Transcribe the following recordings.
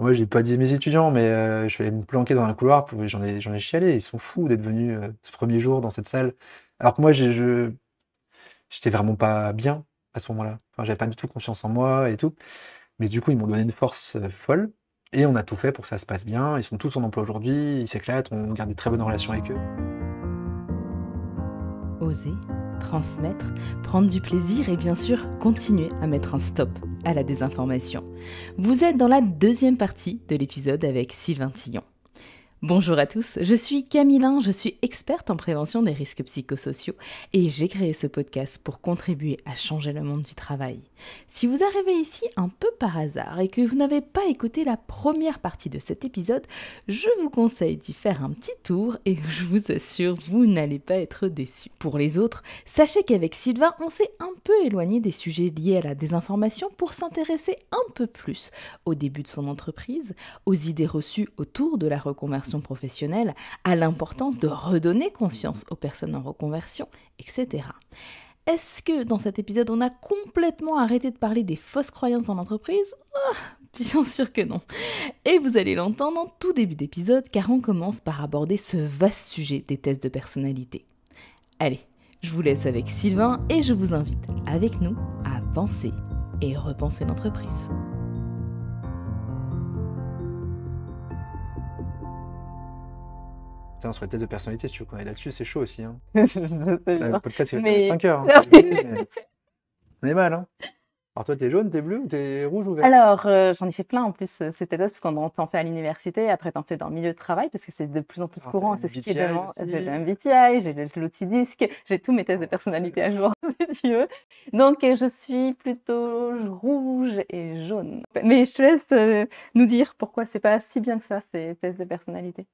Moi, j'ai pas dit à mes étudiants, mais je suis allé me planquer dans un couloir, j'en ai chialé. Ils sont fous d'être venus ce premier jour dans cette salle. Alors que moi, j'étais vraiment pas bien à ce moment-là. Enfin, j'avais pas du tout confiance en moi et tout. Mais du coup, ils m'ont donné une force folle. Et on a tout fait pour que ça se passe bien. Ils sont tous en emploi aujourd'hui, ils s'éclatent, on garde des très bonnes relations avec eux. Oser, transmettre, prendre du plaisir et bien sûr continuer à mettre un stop à la désinformation. Vous êtes dans la deuxième partie de l'épisode avec Sylvain Tillon. Bonjour à tous, je suis Camille, je suis experte en prévention des risques psychosociaux et j'ai créé ce podcast pour contribuer à changer le monde du travail. Si vous arrivez ici un peu par hasard et que vous n'avez pas écouté la première partie de cet épisode, je vous conseille d'y faire un petit tour et je vous assure, vous n'allez pas être déçus. Pour les autres, sachez qu'avec Sylvain, on s'est un peu éloigné des sujets liés à la désinformation pour s'intéresser un peu plus au début de son entreprise, aux idées reçues autour de la reconversion professionnelle, à l'importance de redonner confiance aux personnes en reconversion, etc. Est-ce que dans cet épisode, on a complètement arrêté de parler des fausses croyances dans l'entreprise ? Bien sûr que non. Et vous allez l'entendre en tout début d'épisode car on commence par aborder ce vaste sujet des tests de personnalité. Allez, je vous laisse avec Sylvain et je vous invite avec nous à penser et repenser l'entreprise. Putain, sur les tests de personnalité, si tu veux qu'on aille là-dessus, c'est chaud aussi, hein. Je sais Le bien. podcast, il va durer Mais 5 heures, hein. Je suis désolé, mais on est mal, hein. Alors toi, t'es jaune, t'es bleu ou t'es rouge ou verte? alors, j'en ai fait plein en plus, ces TEDx parce qu'on t'en fait à l'université, après t'en fais dans le milieu de travail parce que c'est de plus en plus Alors, t'as courant, c'est ce qui est MBTI demandé. J'ai le aussi. MBTI, j'ai l'outil DISC, j'ai tous mes tests de personnalité à jour si tu veux. Donc je suis plutôt rouge et jaune. Mais je te laisse, nous dire pourquoi c'est pas si bien que ça, ces tests de personnalité.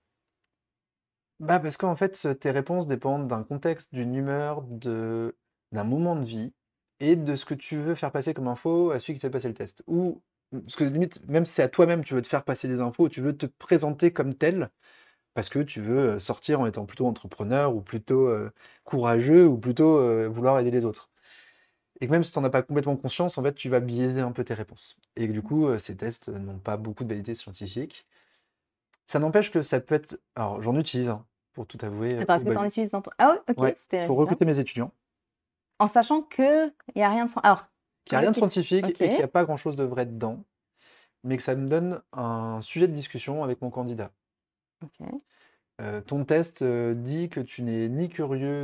Bah, parce qu'en fait, tes réponses dépendent d'un contexte, d'une humeur, d'un moment de vie et de ce que tu veux faire passer comme info à celui qui te fait passer le test. Ou parce que limite, même si c'est à toi-même, tu veux te faire passer des infos, tu veux te présenter comme tel, parce que tu veux sortir en étant plutôt entrepreneur ou plutôt courageux ou plutôt vouloir aider les autres. Et que même si tu n'en as pas complètement conscience, en fait, tu vas biaiser un peu tes réponses. Et que du coup, ces tests n'ont pas beaucoup de validité scientifique. Ça n'empêche que ça peut être. Alors, j'en utilise, hein, pour tout avouer, Attends, au est-ce que tu en bahut. utilises dans ton ah ouais, OK, Ouais, c'était pour bien. recruter mes étudiants, En sachant qu'il y a rien de alors, qu'il n'y a rien de scientifique OK, et qu'il n'y a pas grand-chose de vrai dedans, mais que ça me donne un sujet de discussion avec mon candidat. OK. Ton test dit que tu n'es ni curieux,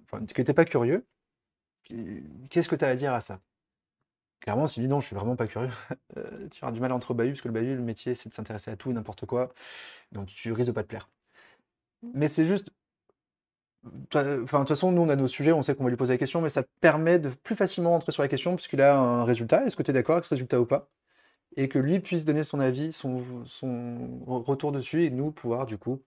enfin, que tu n'es pas curieux. Qu'est-ce que tu as à dire à ça? Clairement, si tu dis non, je suis vraiment pas curieux, tu auras du mal à entrer au bahut, parce que le bahut, le métier, c'est de s'intéresser à tout et n'importe quoi, donc tu risques de pas te plaire. Mais c'est juste, enfin, de toute façon, nous, on a nos sujets, on sait qu'on va lui poser la question, mais ça te permet de plus facilement entrer sur la question, puisqu'il a un résultat. Est-ce que tu es d'accord avec ce résultat ou pas? Et que lui puisse donner son avis, son retour dessus, et nous pouvoir, du coup.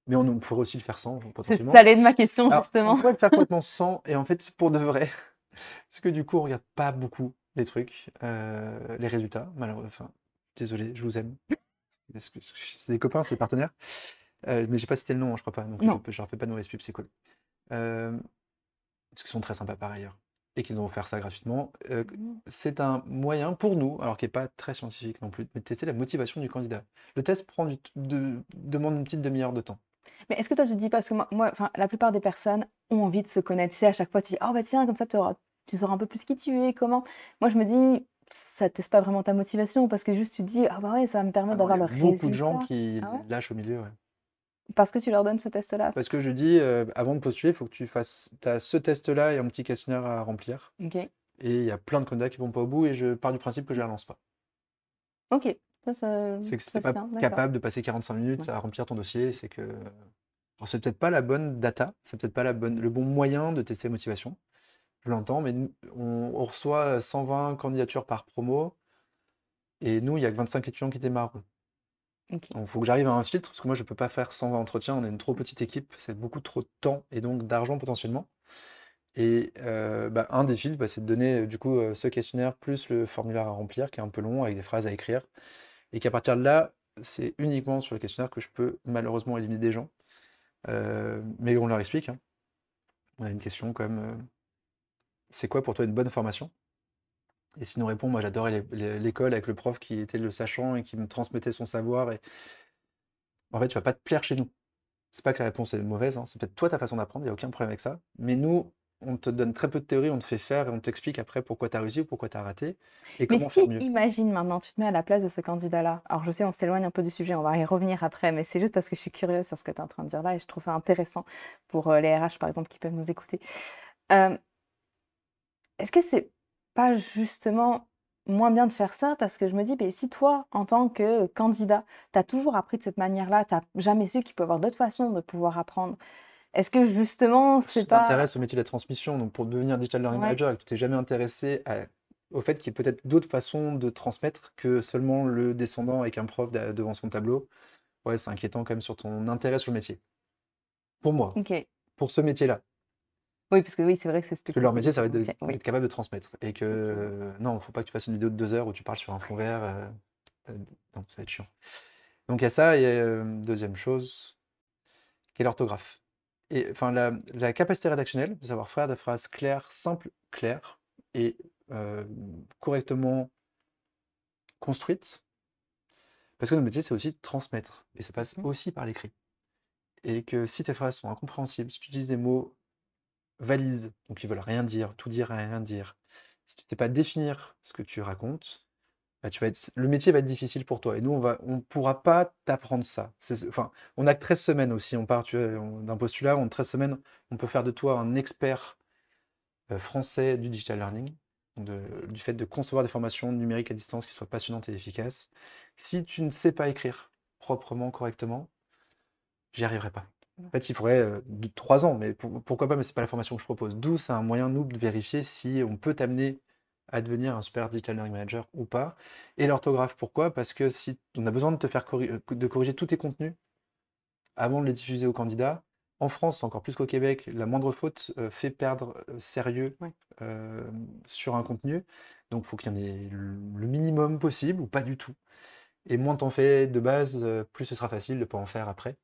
Mais on pourrait aussi le faire sans, C'est potentiellement. ça allait de ma question Alors, on justement. pourrait le faire complètement sans, et en fait, pour de vrai, parce que du coup, on regarde pas beaucoup les trucs, les résultats, malheureusement. Enfin, désolé, je vous aime. C'est des copains, c'est des partenaires. Mais j'ai pas cité le nom, hein, je crois pas, donc Non. je leur fais pas de mauvaise pub, c'est cool. Parce qu'ils sont très sympas par ailleurs et qu'ils nous ont offert ça gratuitement. C'est un moyen pour nous, alors qui n'est pas très scientifique non plus, mais de tester la motivation du candidat. Le test demande une petite demi-heure de temps. Mais est-ce que toi, tu te dis pas parce que moi enfin, la plupart des personnes ont envie de se connaître, tu sais, à chaque fois, tu dis: «Oh bah tiens, comme ça, tu sauras un peu plus qui tu es, comment». Moi, je me dis: «Ça teste pas vraiment ta motivation» parce que juste tu te dis: «Ah bah ouais, ça va me Ah permettre non, il y d'avoir a le beaucoup de gens résultat». qui Ah ouais? lâchent au milieu, ouais. Parce que tu leur donnes ce test-là? Parce que je dis, avant de postuler, il faut que tu as ce test-là et un petit questionnaire à remplir. OK. Et il y a plein de candidats qui vont pas au bout et je pars du principe que je les relance pas. OK. Ça C'est que si t'es ça se pas tient, d'accord. capable de passer 45 minutes Ouais. à remplir ton dossier, c'est que. Alors, c'est peut-être pas la bonne data, c'est peut-être pas le bon moyen de tester la motivation. Je l'entends, mais on reçoit 120 candidatures par promo, et nous, il y a que 25 étudiants qui démarrent. OK. Donc, il faut que j'arrive à un filtre, parce que moi, je peux pas faire 120 entretiens, on est une trop petite équipe, c'est beaucoup trop de temps et donc d'argent potentiellement. Et bah, un des filtres, bah, c'est de donner du coup ce questionnaire plus le formulaire à remplir, qui est un peu long, avec des phrases à écrire, et qu'à partir de là, c'est uniquement sur le questionnaire que je peux malheureusement éliminer des gens. Mais on leur explique, hein. On a une question comme c'est quoi pour toi une bonne formation? Et s'il nous répond, moi j'adorais l'école avec le prof qui était le sachant et qui me transmettait son savoir. Et en fait, tu vas pas te plaire chez nous. C'est pas que la réponse est mauvaise, hein, c'est peut-être toi ta façon d'apprendre, il y a aucun problème avec ça. Mais nous, on te donne très peu de théorie, on te fait faire et on t'explique après pourquoi tu as réussi ou pourquoi tu as raté et Mais comment faire si, mieux. imagine maintenant, tu te mets à la place de ce candidat-là. Alors je sais, on s'éloigne un peu du sujet, on va y revenir après, mais c'est juste parce que je suis curieuse sur ce que tu es en train de dire là et je trouve ça intéressant pour les RH par exemple qui peuvent nous écouter. Euh, Est-ce que c'est pas justement moins bien de faire ça? Parce que je me dis, beh, si toi, en tant que candidat, tu as toujours appris de cette manière-là, tu jamais su qu'il peut y avoir d'autres façons de pouvoir apprendre, est-ce que justement, c'est Tu pas... t'intéresses au métier de la transmission, donc pour devenir Digital Learning Ouais, Manager et que tu t'es jamais intéressé au fait qu'il y ait peut-être d'autres façons de transmettre que seulement le descendant avec un prof devant son tableau, ouais, c'est inquiétant quand même sur ton intérêt sur le métier. Pour moi, ok. pour ce métier-là. Oui, parce que oui, c'est vrai que c'est Parce que leur spécifique métier, ça aussi va ton être métier. Oui, d'être capable de transmettre. Et effectivement. que non, faut pas que tu fasses une vidéo de 2 heures où tu parles sur un fond vert. Non, ça va être chiant. Donc il y a ça, et deuxième chose, qui est l'orthographe. Et enfin, la capacité rédactionnelle, de savoir faire des phrases claires, simples, claires, et euh, correctement construites. Parce que notre métier, c'est aussi de transmettre. Et ça passe Mhm. aussi par l'écrit. Et que si tes phrases sont incompréhensibles, si tu utilises des mots valises, donc ils veulent rien dire et rien dire, si tu ne sais pas définir ce que tu racontes, bah, le métier va être difficile pour toi. Et nous, on pourra pas t'apprendre ça. Enfin, on a que 13 semaines aussi. On part, tu vois, d'un postulat. En 13 semaines, on peut faire de toi un expert français du digital learning, du fait de concevoir des formations numériques à distance qui soient passionnantes et efficaces. Si tu ne sais pas écrire proprement, correctement, j'y arriverai pas. En fait, il faudrait 3 ans, mais pourquoi pas, mais c'est pas la formation que je propose. D'où c'est un moyen, nous, de vérifier si on peut t'amener à devenir un super digital learning manager ou pas. Et l'orthographe, pourquoi? Parce que si on a besoin de te faire de corriger tous tes contenus avant de les diffuser aux candidats. En France, encore plus qu'au Québec, la moindre faute fait perdre sérieux Ouais. euh, sur un contenu. Donc, il faut qu'il y en ait le minimum possible ou pas du tout. Et moins t'en fais de base, plus ce sera facile de ne pas en faire après.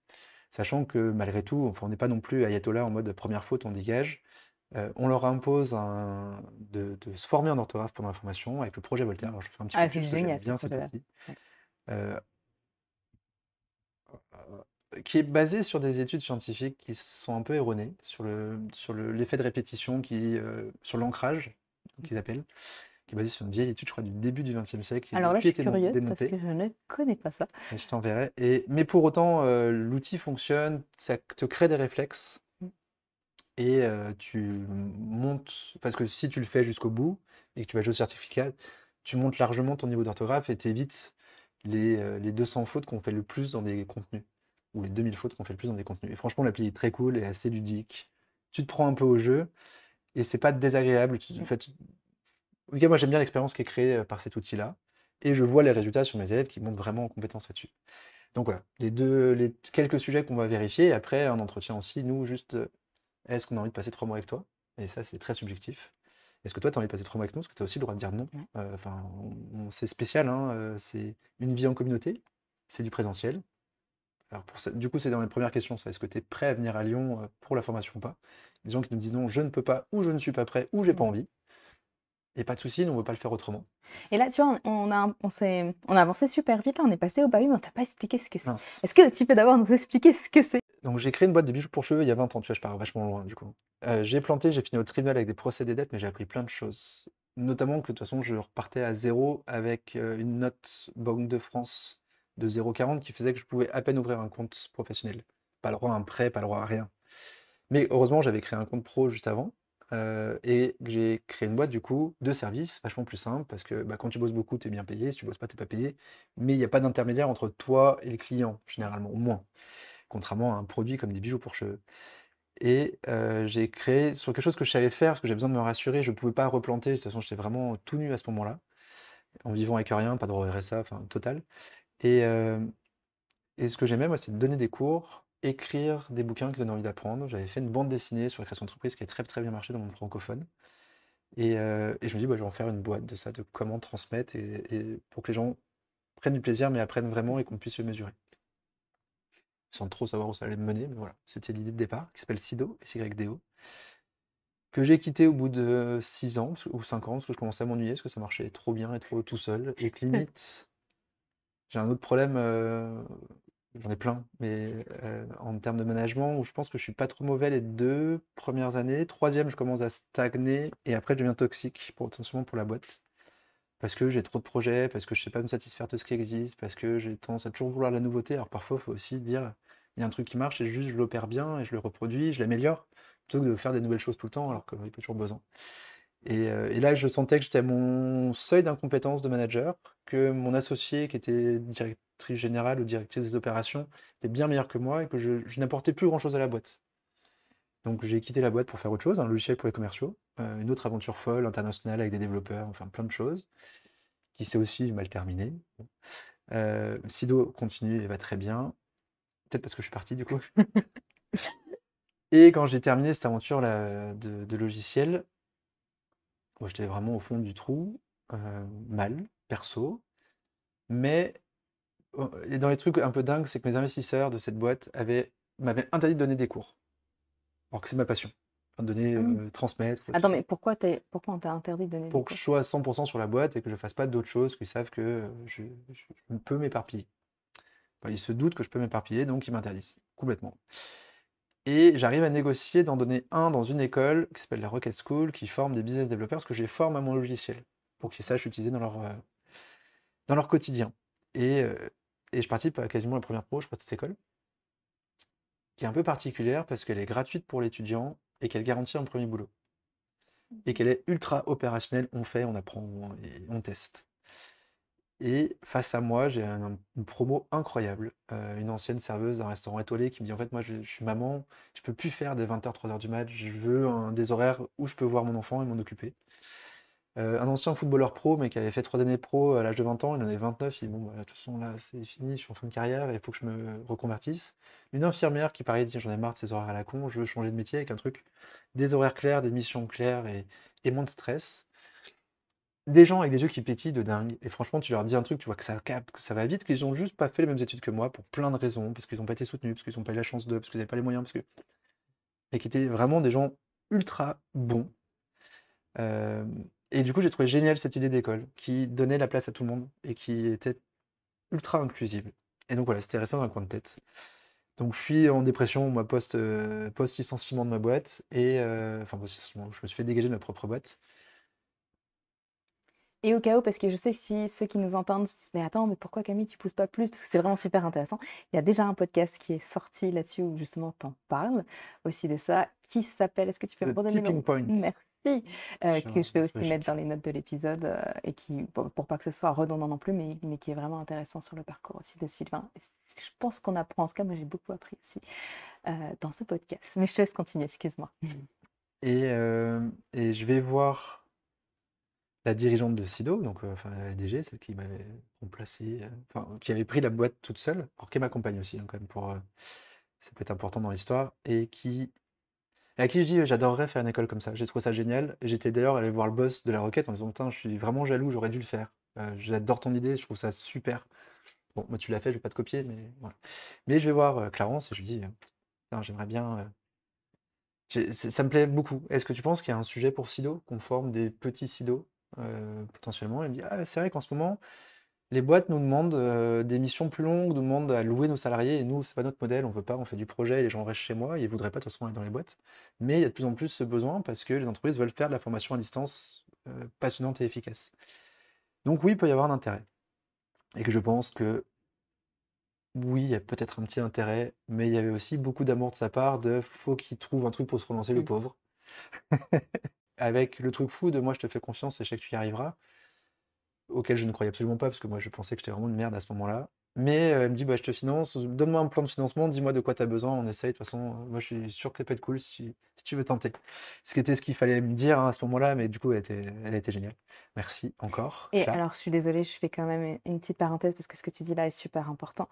Sachant que malgré tout, enfin, on n'est pas non plus ayatollah en mode première faute, on dégage. On leur impose de se former en orthographe pendant la formation avec le projet Voltaire. Alors je fais un petit Ah, focus c'est parce que j'aime génial ce bien cet projet-là. outil, Ouais. euh, qui est basé sur des études scientifiques qui sont un peu erronées, l'effet de répétition, sur l'ancrage, qu'ils appellent, qui est basé sur une vieille étude, je crois, du début du XXe siècle, qui a Alors là, je depuis suis été curieuse parce démontée. que je ne connais pas ça. Et je t'enverrai. Mais pour autant, l'outil fonctionne, ça te crée des réflexes. Et tu montes, parce que si tu le fais jusqu'au bout et que tu vas jouer au certificat, tu montes largement ton niveau d'orthographe et t'évites les 200 fautes qu'on fait le plus dans des contenus, ou les 2000 fautes qu'on fait le plus dans des contenus. Et franchement, l'appli est très cool et assez ludique. Tu te prends un peu au jeu et c'est pas désagréable. En fait, en tout cas, moi j'aime bien l'expérience qui est créée par cet outil-là et je vois les résultats sur mes élèves qui montent vraiment en compétence là-dessus. Donc voilà, les quelques sujets qu'on va vérifier et après un entretien aussi, nous, juste est-ce qu'on a envie de passer 3 mois avec toi? Et ça, c'est très subjectif. Est-ce que toi, tu as envie de passer 3 mois avec nous? Parce que tu as aussi le droit de dire non. Ouais. Enfin, c'est spécial, hein, c'est une vie en communauté, c'est du présentiel. Alors du coup, c'est dans les premières questions, ça. Est-ce que tu es prêt à venir à Lyon pour la formation ou pas? Des gens qui nous disent non, je ne peux pas, ou je ne suis pas prêt, ou j'ai pas Ouais. envie. Et pas de souci, nous, on ne veut pas le faire autrement. Et là, tu vois, on a avancé super vite. Là, on est passé au baby, mais on t'a pas expliqué ce que c'est. Mince. Est-ce que tu peux d'abord nous expliquer ce que c'est? Donc j'ai créé une boîte de bijoux pour cheveux il y a 20 ans, tu vois, je pars vachement loin du coup. J'ai planté, j'ai fini au tribunal avec des procès des dettes, mais j'ai appris plein de choses. Notamment que de toute façon, je repartais à zéro avec une note Banque de France de 0,40 qui faisait que je pouvais à peine ouvrir un compte professionnel. Pas le droit à un prêt, pas le droit à rien. Mais heureusement, j'avais créé un compte pro juste avant. Et que j'ai créé une boîte du coup de services vachement plus simple parce que bah, quand tu bosses beaucoup, tu es bien payé. Si tu bosses pas, t'es pas payé. Mais il n'y a pas d'intermédiaire entre toi et le client, généralement, au moins contrairement à un produit comme des bijoux pour cheveux. Et j'ai créé sur quelque chose que je savais faire, parce que j'avais besoin de me rassurer, je ne pouvais pas replanter, de toute façon j'étais vraiment tout nu à ce moment-là, en vivant avec rien, pas de RSA, enfin total. Et, et ce que j'aimais, moi, c'est de donner des cours, écrire des bouquins qui donnaient envie d'apprendre. J'avais fait une bande dessinée sur la création d'entreprise qui a très très bien marché dans mon francophone. Et je me dis, bah, je vais en faire une boîte de ça, de comment transmettre, et pour que les gens prennent du plaisir, mais apprennent vraiment et qu'on puisse le mesurer. Sans trop savoir où ça allait me mener, mais voilà, c'était l'idée de départ, qui s'appelle SIDO, SYDO. que j'ai quitté au bout de 6 ans ou 5 ans, parce que je commençais à m'ennuyer, parce que ça marchait trop bien et trop tout seul, et que limite, j'ai un autre problème, j'en ai plein, mais en termes de management, où je pense que je suis pas trop mauvais les 2 premières années. Troisième, je commence à stagner, et après, je deviens toxique, potentiellement pour la boîte. Parce que j'ai trop de projets, parce que je sais pas me satisfaire de ce qui existe, parce que j'ai tendance à toujours vouloir la nouveauté. Alors parfois, il faut aussi dire, il y a un truc qui marche et juste je l'opère bien et je le reproduis, je l'améliore, plutôt que de faire des nouvelles choses tout le temps alors qu'il y a toujours besoin. Et là, je sentais que j'étais à mon seuil d'incompétence de manager, que mon associé, qui était directrice générale ou directrice des opérations, était bien meilleur que moi et que je n'apportais plus grand-chose à la boîte. Donc j'ai quitté la boîte pour faire autre chose, un logiciel pour les commerciaux, une autre aventure folle, internationale avec des développeurs, enfin plein de choses, qui s'est aussi mal terminée. Sido continue et va très bien, peut-être parce que je suis parti du coup. Et quand j'ai terminé cette aventure là de logiciel, moi j'étais vraiment au fond du trou, mal, perso, mais et dans les trucs un peu dingues, c'est que mes investisseurs de cette boîte m'avaient interdit de donner des cours, alors que c'est ma passion. Enfin, donner, Mmh. transmettre, tout Attends, ça. mais pourquoi on t'a interdit de donner des Pour que je cours? sois 100% sur la boîte et que je fasse pas d'autres choses, qu'ils savent que je peux m'éparpiller. Enfin, ils se doutent que je peux m'éparpiller, donc ils m'interdisent complètement. Et j'arrive à négocier d'en donner un dans une école qui s'appelle la Rocket School, qui forme des business développeurs, parce que je les forme à mon logiciel, pour qu'ils sachent l'utiliser dans leur quotidien. Et je participe à quasiment la première pro, je crois, de cette école, qui est un peu particulière parce qu'elle est gratuite pour l'étudiant et qu'elle garantit un premier boulot. Et qu'elle est ultra opérationnelle, on fait, on apprend et on teste. Et face à moi, j'ai une promo incroyable, une ancienne serveuse d'un restaurant étoilé qui me dit: «En fait, moi, je suis maman, je peux plus faire des 20h, 3h du mat, je veux des horaires où je peux voir mon enfant et m'en occuper». Un ancien footballeur pro, mais qui avait fait 3 années pro à l'âge de 20 ans, il en avait 29, il dit: «Bon, bah, de toute façon, là, c'est fini, je suis en fin de carrière et il faut que je me reconvertisse». Une infirmière qui pareil dit: «J'en ai marre de ces horaires à la con, je veux changer de métier avec un truc, des horaires clairs, des missions claires et moins de stress». Des gens avec des yeux qui pétillent de dingue, et franchement, tu leur dis un truc, tu vois que ça capte, que ça va vite, qu'ils ont juste pas fait les mêmes études que moi pour plein de raisons, parce qu'ils ont pas été soutenus, parce qu'ils ont pas eu la chance de, parce qu'ils avaient pas les moyens, parce que et qui étaient vraiment des gens ultra bons. Et du coup, j'ai trouvé génial cette idée d'école qui donnait la place à tout le monde et qui était ultra inclusive. Et donc voilà, c'était resté dans un coin de tête. Donc je suis en dépression, moi, post-licenciement de ma boîte et enfin post-licenciement, je me suis fait dégager de ma propre boîte. Et au cas où, parce que je sais que si ceux qui nous entendent se disent: «Mais attends, mais pourquoi Camille tu pousses pas plus?» parce que c'est vraiment super intéressant. Il y a déjà un podcast qui est sorti là-dessus où justement tu en parles aussi de ça, qui s'appelle est-ce que tu peux me The redonner le Tipping nom? Point Merci, que je vais sur aussi mettre dans échec. les notes de l'épisode, et qui pour pas que ce soit redondant non plus, mais qui est vraiment intéressant sur le parcours aussi de Sylvain. Et je pense qu'on apprend, en tout cas moi j'ai beaucoup appris aussi, dans ce podcast. Mais je te laisse continuer, excuse-moi. Et je vais voir la dirigeante de Sido, donc enfin la DG, celle qui m'avait remplacé, enfin qui avait pris la boîte toute seule, alors qu'elle m'accompagne aussi, hein, quand même pour, ça peut être important dans l'histoire, et à qui je dis: «J'adorerais faire une école comme ça». J'ai trouvé ça génial et j'étais d'ailleurs allé voir le boss de la Roquette en disant: «Putain, je suis vraiment jaloux, j'aurais dû le faire. J'adore ton idée, je trouve ça super. Bon, moi tu l'as fait, je vais pas te copier, mais voilà». Mais je vais voir, Clarence et je lui dis: «Putain, j'aimerais bien, ça me plaît beaucoup. Est-ce que tu penses qu'il y a un sujet pour Sido, qu'on forme des petits Sido, potentiellement?» Il me dit: «Ah, c'est vrai qu'en ce moment, les boîtes nous demandent des missions plus longues, nous demandent à louer nos salariés, et nous, c'est pas notre modèle, on veut pas, on fait du projet et les gens restent chez moi, ils voudraient pas de toute façon aller dans les boîtes. Mais il y a de plus en plus ce besoin parce que les entreprises veulent faire de la formation à distance passionnante et efficace. Donc oui, il peut y avoir un intérêt. Et que je pense que oui, il y a peut-être un petit intérêt, mais il y avait aussi beaucoup d'amour de sa part de faut qu'il trouve un truc pour se relancer, le Mmh. pauvre. Avec le truc fou de moi, je te fais confiance et je sais que tu y arriveras, auquel je ne croyais absolument pas, parce que moi, je pensais que j'étais vraiment une merde à ce moment-là. Mais elle me dit: «Bah, je te finance, donne-moi un plan de financement, dis-moi de quoi tu as besoin, on essaye, de toute façon, moi je suis sûr que ça peut être cool si tu veux tenter». Ce qu'il fallait me dire, hein, à ce moment-là, mais du coup, elle a été géniale. Merci encore, Et Cla. alors je suis désolée, je fais quand même une petite parenthèse parce que ce que tu dis là est super important.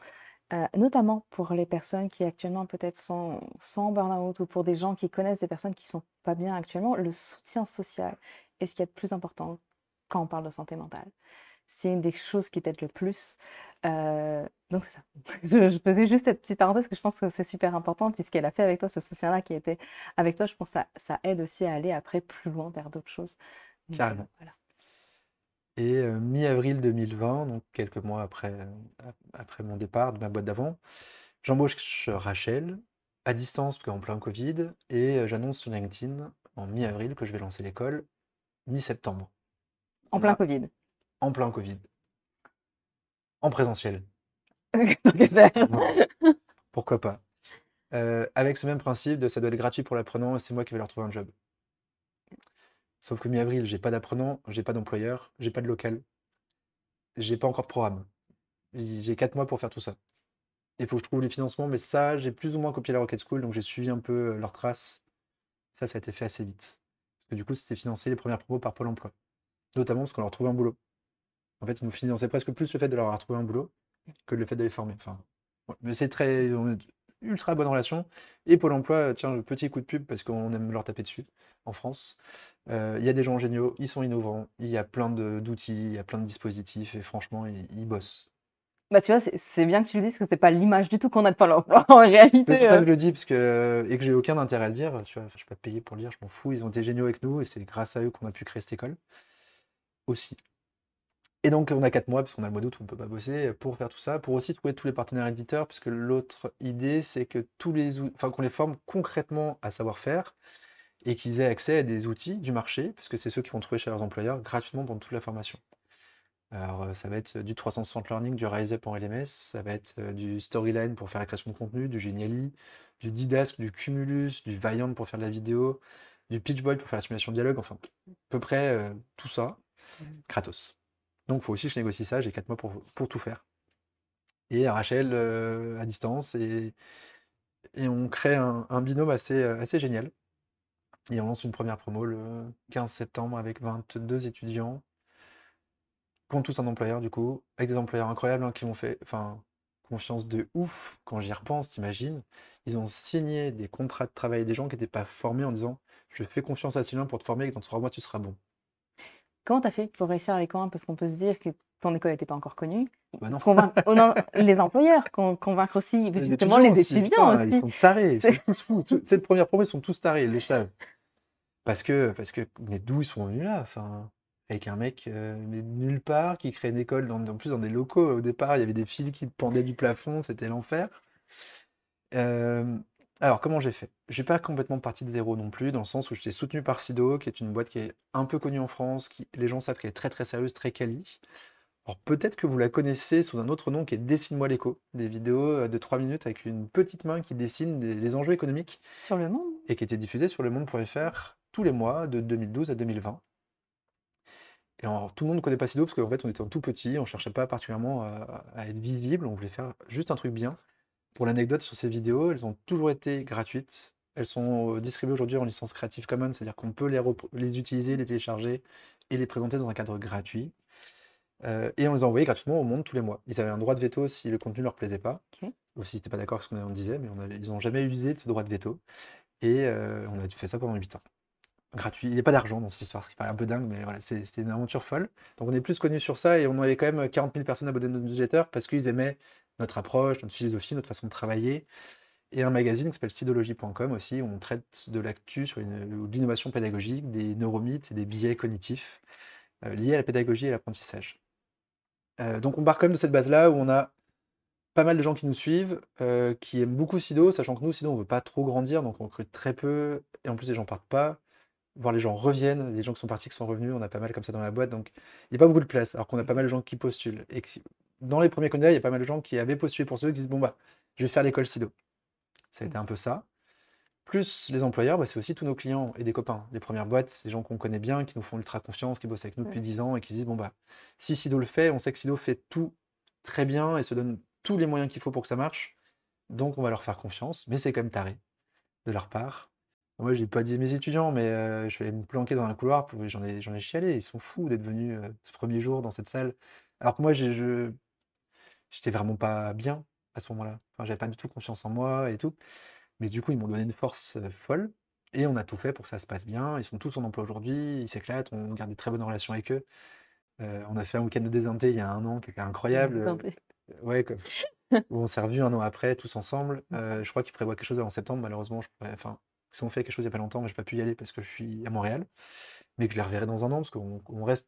Notamment pour les personnes qui actuellement peut-être sont en burn-out ou pour des gens qui connaissent des personnes qui sont pas bien actuellement, le soutien social est ce qu'il y a de plus important quand on parle de santé mentale. c'est une des choses qui t'aide le plus. Donc c'est ça. Je faisais juste cette petite parenthèse que je pense que c'est super important puisqu'elle a fait avec toi ce soutien-là qui était avec toi. Je pense que ça aide aussi à aller après plus loin vers d'autres choses. Donc Carrément. voilà. Et mi-avril 2020, donc quelques mois après mon départ de ma boîte d'avant, j'embauche Rachel à distance, parce qu'en plein Covid, et j'annonce sur LinkedIn en mi-avril que je vais lancer l'école mi-septembre. En On plein a Covid. en plein Covid, en présentiel. Tant qu'à faire. Voilà, pourquoi pas. Avec ce même principe de ça doit être gratuit pour l'apprenant et c'est moi qui vais leur trouver un job. Sauf que mi-avril, j'ai pas d'apprenant, j'ai pas d'employeur, j'ai pas de local, j'ai pas encore de programme. J'ai 4 mois pour faire tout ça. Il faut que je trouve les financements, mais ça, j'ai plus ou moins copié la Rocket School, donc j'ai suivi un peu leurs traces. Ça a été fait assez vite. Parce que du coup, c'était financé les premières promos par Pôle emploi. Notamment parce qu'on leur trouvait un boulot. En fait, ils nous finançaient presque plus le fait de leur avoir trouvé un boulot que le fait de les former. Enfin, ouais. Mais c'est très. On a une ultra bonne relation. Et Pôle emploi, tiens, le petit coup de pub parce qu'on aime leur taper dessus en France. Il y a des gens géniaux, ils sont innovants, il y a plein d'outils, il y a plein de dispositifs et franchement, ils bossent. Bah, tu vois, c'est bien que tu le dises, parce que c'est pas l'image du tout qu'on a de Pôle emploi en C'est pour réalité. ça que je le dis, parce que, et que j'ai aucun intérêt à le dire. Tu vois, je suis pas payé pour le dire, je m'en fous. Ils ont été géniaux avec nous et c'est grâce à eux qu'on a pu créer cette école aussi. Et donc, on a 4 mois, parce qu'on a le mois d'août où on peut pas bosser, pour faire tout ça, pour aussi trouver tous les partenaires éditeurs, parce que l'autre idée, c'est que enfin, qu'on les forme concrètement à savoir-faire et qu'ils aient accès à des outils du marché, parce que c'est ceux qui vont trouver chez leurs employeurs gratuitement pendant toute la formation. Alors, ça va être du 360 Learning, du Rise Up en LMS, ça va être du Storyline pour faire la création de contenu, du Genially, du Didask, du Cumulus, du Vaillant pour faire de la vidéo, du Pitchboy pour faire la simulation de dialogue, enfin, à peu près tout ça, gratos. Donc, il faut aussi que je négocie ça, j'ai 4 mois pour tout faire. Et Rachel à distance, et on crée un binôme assez génial. Et on lance une première promo le 15 septembre avec 22 étudiants qui ont tous un employeur du coup, avec des employeurs incroyables hein, qui m'ont fait confiance de ouf quand j'y repense, t'imagines. Ils ont signé des contrats de travail des gens qui n'étaient pas formés en disant je fais confiance à Sylvain pour te former et que dans 3 mois tu seras bon. Comment tu as fait pour réussir à les convaincre? Parce qu'on peut se dire que ton école n'était pas encore connue. Bah non, Oh non, les employeurs, convaincre aussi, les justement étudiants les aussi, étudiants putain, ils aussi. sont tarés, ils sont C'est- tous fous. Cette première promo, ils sont tous tarés, ils le savent. Mais d'où ils sont venus là? Enfin, avec un mec mais nulle part qui crée une école en plus dans des locaux. Au départ, il y avait des fils qui pendaient du plafond, c'était l'enfer. Euh, alors, comment j'ai fait? Je suis pas complètement parti de zéro non plus, dans le sens où j'étais soutenu par Sido, qui est une boîte qui est un peu connue en France, qui les gens savent qu'elle est très très sérieuse, très quali. Alors peut-être que vous la connaissez sous un autre nom qui est Dessine-moi l'écho, des vidéos de 3 minutes avec une petite main qui dessine les enjeux économiques Sur le monde. et qui était diffusée sur lemonde.fr tous les mois de 2012 à 2020. Et alors, tout le monde ne connaît pas Sido parce qu'en fait on était tout petit, on cherchait pas particulièrement à être visible, on voulait faire juste un truc bien. Pour l'anecdote sur ces vidéos, elles ont toujours été gratuites. Elles sont distribuées aujourd'hui en licence Creative Commons, c'est-à-dire qu'on peut les utiliser, les télécharger et les présenter dans un cadre gratuit. Et on les a envoyés gratuitement au monde tous les mois. Ils avaient un droit de veto si le contenu ne leur plaisait pas, Ok. ou s'ils n'étaient pas d'accord avec ce qu'on disait, mais ils n'ont jamais usé de ce droit de veto. Et on a fait ça pendant 8 ans. Gratuit. Il n'y a pas d'argent dans cette histoire, ce qui paraît un peu dingue, mais voilà, c'était une aventure folle. Donc on est plus connu sur ça et on avait quand même 40 000 personnes abonnées à notre newsletter parce qu'ils aimaient notre approche, notre philosophie, notre façon de travailler. Et un magazine qui s'appelle sidologie.com aussi, où on traite de l'actu sur de l'innovation pédagogique, des neuromythes et des biais cognitifs liés à la pédagogie et à l'apprentissage. Donc on part quand même de cette base-là où on a pas mal de gens qui nous suivent, qui aiment beaucoup Sido, sachant que nous, Sido, on veut pas trop grandir, donc on recrute très peu, et en plus les gens partent pas, voire les gens reviennent, des gens qui sont partis, qui sont revenus, on a pas mal comme ça dans la boîte, donc il n'y a pas beaucoup de place, alors qu'on a pas mal de gens qui postulent. Et dans les premiers candidats, il y a pas mal de gens qui avaient postulé pour ceux qui disent bon bah, je vais faire l'école Sido. Ça a été un peu ça. Plus les employeurs, bah, c'est aussi tous nos clients et des copains. Les premières boîtes, c'est des gens qu'on connaît bien, qui nous font ultra confiance, qui bossent avec nous depuis 10 ans et qui se disent bon bah, si Sido le fait, on sait que Sido fait tout très bien et se donne tous les moyens qu'il faut pour que ça marche. Donc on va leur faire confiance, mais c'est quand même taré de leur part. Moi, j'ai pas dit à mes étudiants, mais je vais aller me planquer dans un couloir, j'en ai chialé. Ils sont fous d'être venus ce premier jour dans cette salle. Alors que moi, j'étais vraiment pas bien à ce moment-là. Enfin, j'avais pas du tout confiance en moi et tout. Mais du coup, ils m'ont donné une force folle et on a tout fait pour que ça se passe bien. Ils sont tous en emploi aujourd'hui, ils s'éclatent, on garde des très bonnes relations avec eux. On a fait un week-end de désinté il y a un an qui était incroyable. Ouais, où on s'est revus un an après, tous ensemble. Je crois qu'il prévoit quelque chose avant septembre. Malheureusement, enfin, ils ont fait quelque chose il n'y a pas longtemps, mais j'ai pas pu y aller parce que je suis à Montréal. Mais que je les reverrai dans un an parce qu'on reste